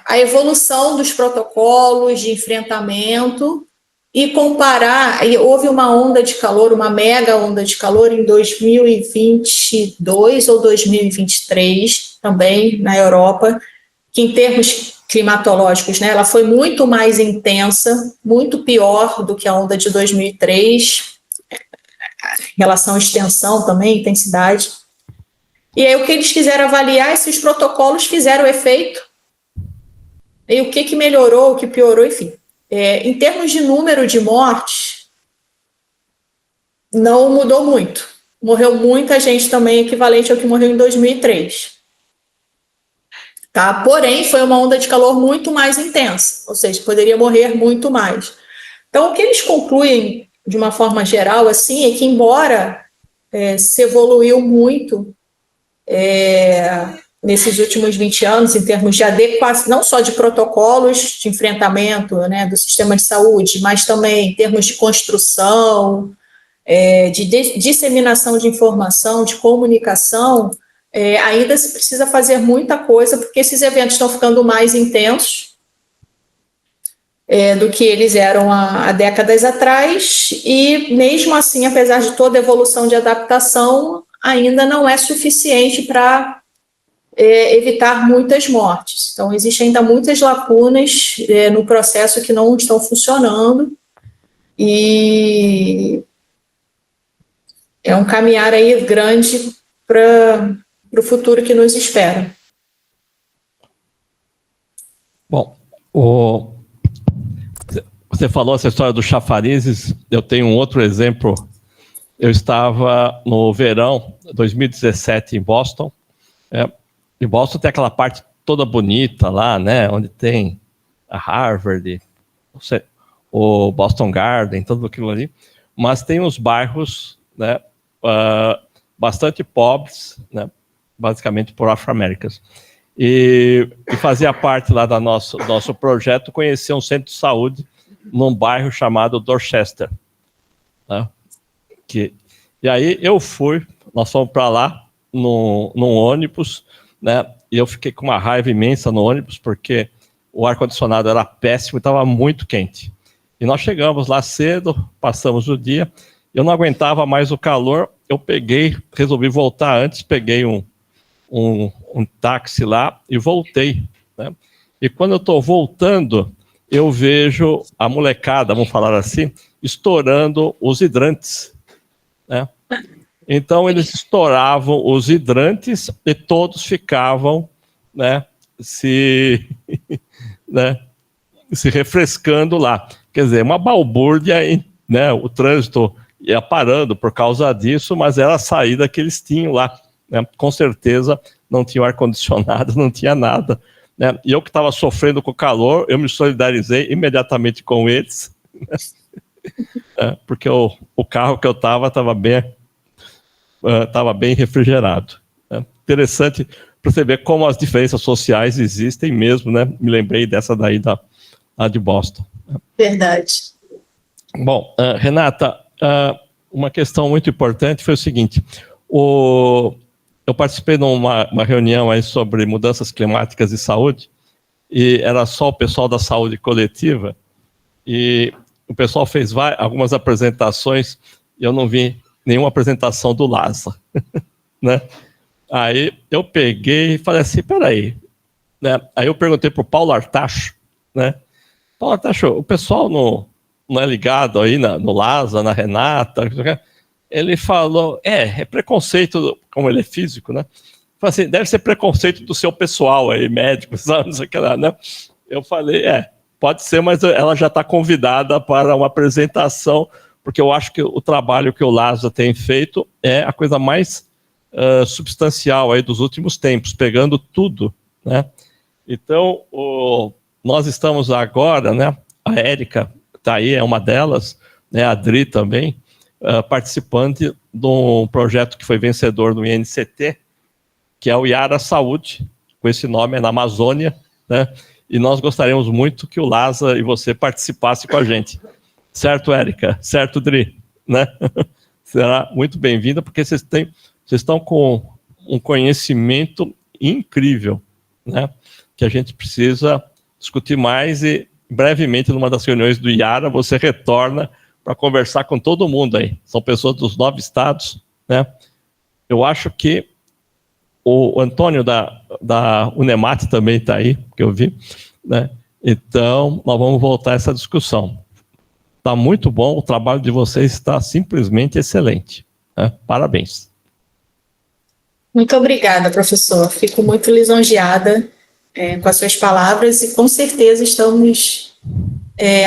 a evolução dos protocolos de enfrentamento e comparar. E houve uma onda de calor, uma mega onda de calor em 2022 ou 2023, também na Europa, que em termos climatológicos, né, ela foi muito mais intensa, muito pior do que a onda de 2003, em relação à extensão também, intensidade. E aí o que eles quiseram avaliar, esses protocolos fizeram efeito, e o que melhorou, o que piorou, enfim. Em termos de número de mortes, não mudou muito. Morreu muita gente também, equivalente ao que morreu em 2003. Tá? Porém, foi uma onda de calor muito mais intensa, ou seja, poderia morrer muito mais. Então, o que eles concluem, de uma forma geral, assim, é que, embora se evoluiu muito nesses últimos 20 anos, em termos de adequação, não só de protocolos de enfrentamento, né, do sistema de saúde, mas também em termos de construção, de disseminação de informação, de comunicação, ainda se precisa fazer muita coisa, porque esses eventos estão ficando mais intensos do que eles eram há décadas atrás, e mesmo assim, apesar de toda a evolução de adaptação, ainda não é suficiente para evitar muitas mortes. Então, existem ainda muitas lacunas no processo que não estão funcionando, e é um caminhar aí grande para o futuro que nos espera. Bom, você falou essa história dos chafarizes, eu tenho um outro exemplo eu estava no verão 2017 em Boston. E Boston tem aquela parte toda bonita lá, né? Onde tem a Harvard, o Boston Garden, tudo aquilo ali. Mas tem uns bairros, né, bastante pobres, né, basicamente por afro-americanos. E fazia parte lá do nosso projeto conhecer um centro de saúde num bairro chamado Dorchester. Né? E aí nós fomos para lá num ônibus, né? E eu fiquei com uma raiva imensa no ônibus, porque o ar-condicionado era péssimo e estava muito quente. E nós chegamos lá cedo, passamos o dia, eu não aguentava mais o calor, eu resolvi voltar antes, peguei um táxi lá e voltei. Né? E quando eu estou voltando, eu vejo a molecada, vamos falar assim, estourando os hidrantes. Né? Então, eles estouravam os hidrantes e todos ficavam, né, se refrescando lá. Quer dizer, uma balbúrdia, né, o trânsito ia parando por causa disso, mas era a saída que eles tinham lá. Né? Com certeza não tinha ar-condicionado, não tinha nada. Né? E eu que estava sofrendo com o calor, eu me solidarizei imediatamente com eles, né? Porque o carro que eu estava bem refrigerado. Né? Interessante para você ver como as diferenças sociais existem mesmo, né? Me lembrei dessa daí lá de Boston. Verdade. Bom, Renata, uma questão muito importante foi o seguinte, eu participei de uma reunião aí sobre mudanças climáticas e saúde, e era só o pessoal da saúde coletiva, e o pessoal fez algumas apresentações, e eu não vi nenhuma apresentação do Lhasa. Né? Aí eu peguei e falei assim, peraí. Né? Aí eu perguntei para o Paulo Artacho, né? Paulo Artacho, o pessoal não é ligado aí no Lhasa, na Renata? Ele falou, é preconceito, como ele é físico, né? Falei assim, deve ser preconceito do seu pessoal aí, médico, sabe? Não sei o que lá, né? Eu falei, pode ser, mas ela já está convidada para uma apresentação, porque eu acho que o trabalho que o Lhasa tem feito é a coisa mais substancial aí dos últimos tempos, pegando tudo, né? Então, nós estamos agora, né? A Érica está aí, é uma delas, né? A Adri também, participante de um projeto que foi vencedor no INCT, que é o Yara Saúde, com esse nome, é na Amazônia, né? E nós gostaríamos muito que o Lhasa e você participasse com a gente. Certo, Érica? Certo, Dri? Né? Será muito bem-vinda, porque vocês estão com um conhecimento incrível, né? Que a gente precisa discutir mais e, brevemente, numa das reuniões do Yara, você retorna para conversar com todo mundo aí. São pessoas dos 9 estados, né? Eu acho que o Antônio da Unemat também está aí, que eu vi, né? Então, nós vamos voltar a essa discussão. Está muito bom, o trabalho de vocês está simplesmente excelente. Né? Parabéns. Muito obrigada, professor. Fico muito lisonjeada com as suas palavras e com certeza estamos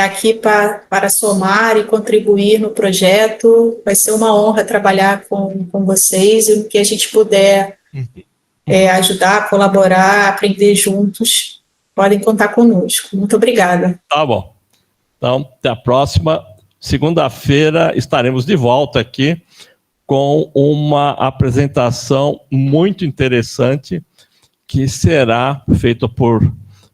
aqui para somar e contribuir no projeto. Vai ser uma honra trabalhar com vocês e no que a gente puder ajudar, colaborar, aprender juntos. Podem contar conosco. Muito obrigada. Tá bom. Então, até a próxima. Segunda-feira estaremos de volta aqui com uma apresentação muito interessante que será feita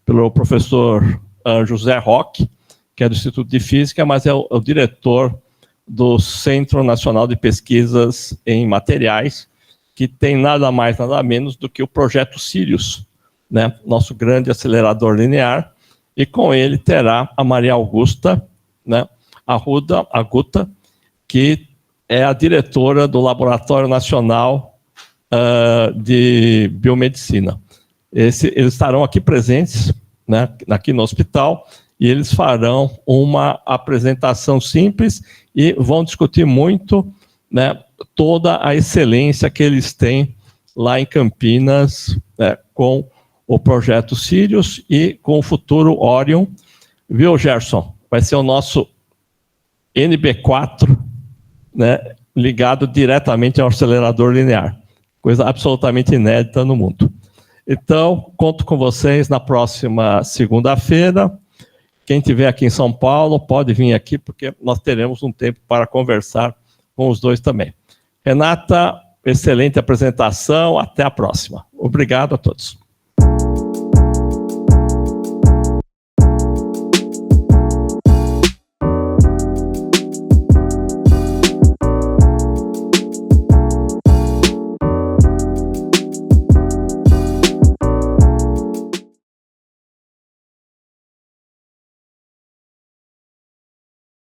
pelo professor José Roque, que é do Instituto de Física, mas é o diretor do Centro Nacional de Pesquisas em Materiais, que tem nada mais, nada menos do que o projeto Sirius, né? Nosso grande acelerador linear, e com ele terá a Maria Augusta, né, Aguta, que é a diretora do Laboratório Nacional de Biomedicina. Eles estarão aqui presentes, né, aqui no hospital, e eles farão uma apresentação simples e vão discutir muito, né, toda a excelência que eles têm lá em Campinas, com o projeto Sirius e com o futuro Orion. Viu, Gerson? Vai ser o nosso NB4, né, ligado diretamente ao acelerador linear, coisa absolutamente inédita no mundo. Então, conto com vocês na próxima segunda-feira. Quem estiver aqui em São Paulo pode vir aqui, porque nós teremos um tempo para conversar com os dois também. Renata, excelente apresentação, até a próxima. Obrigado a todos.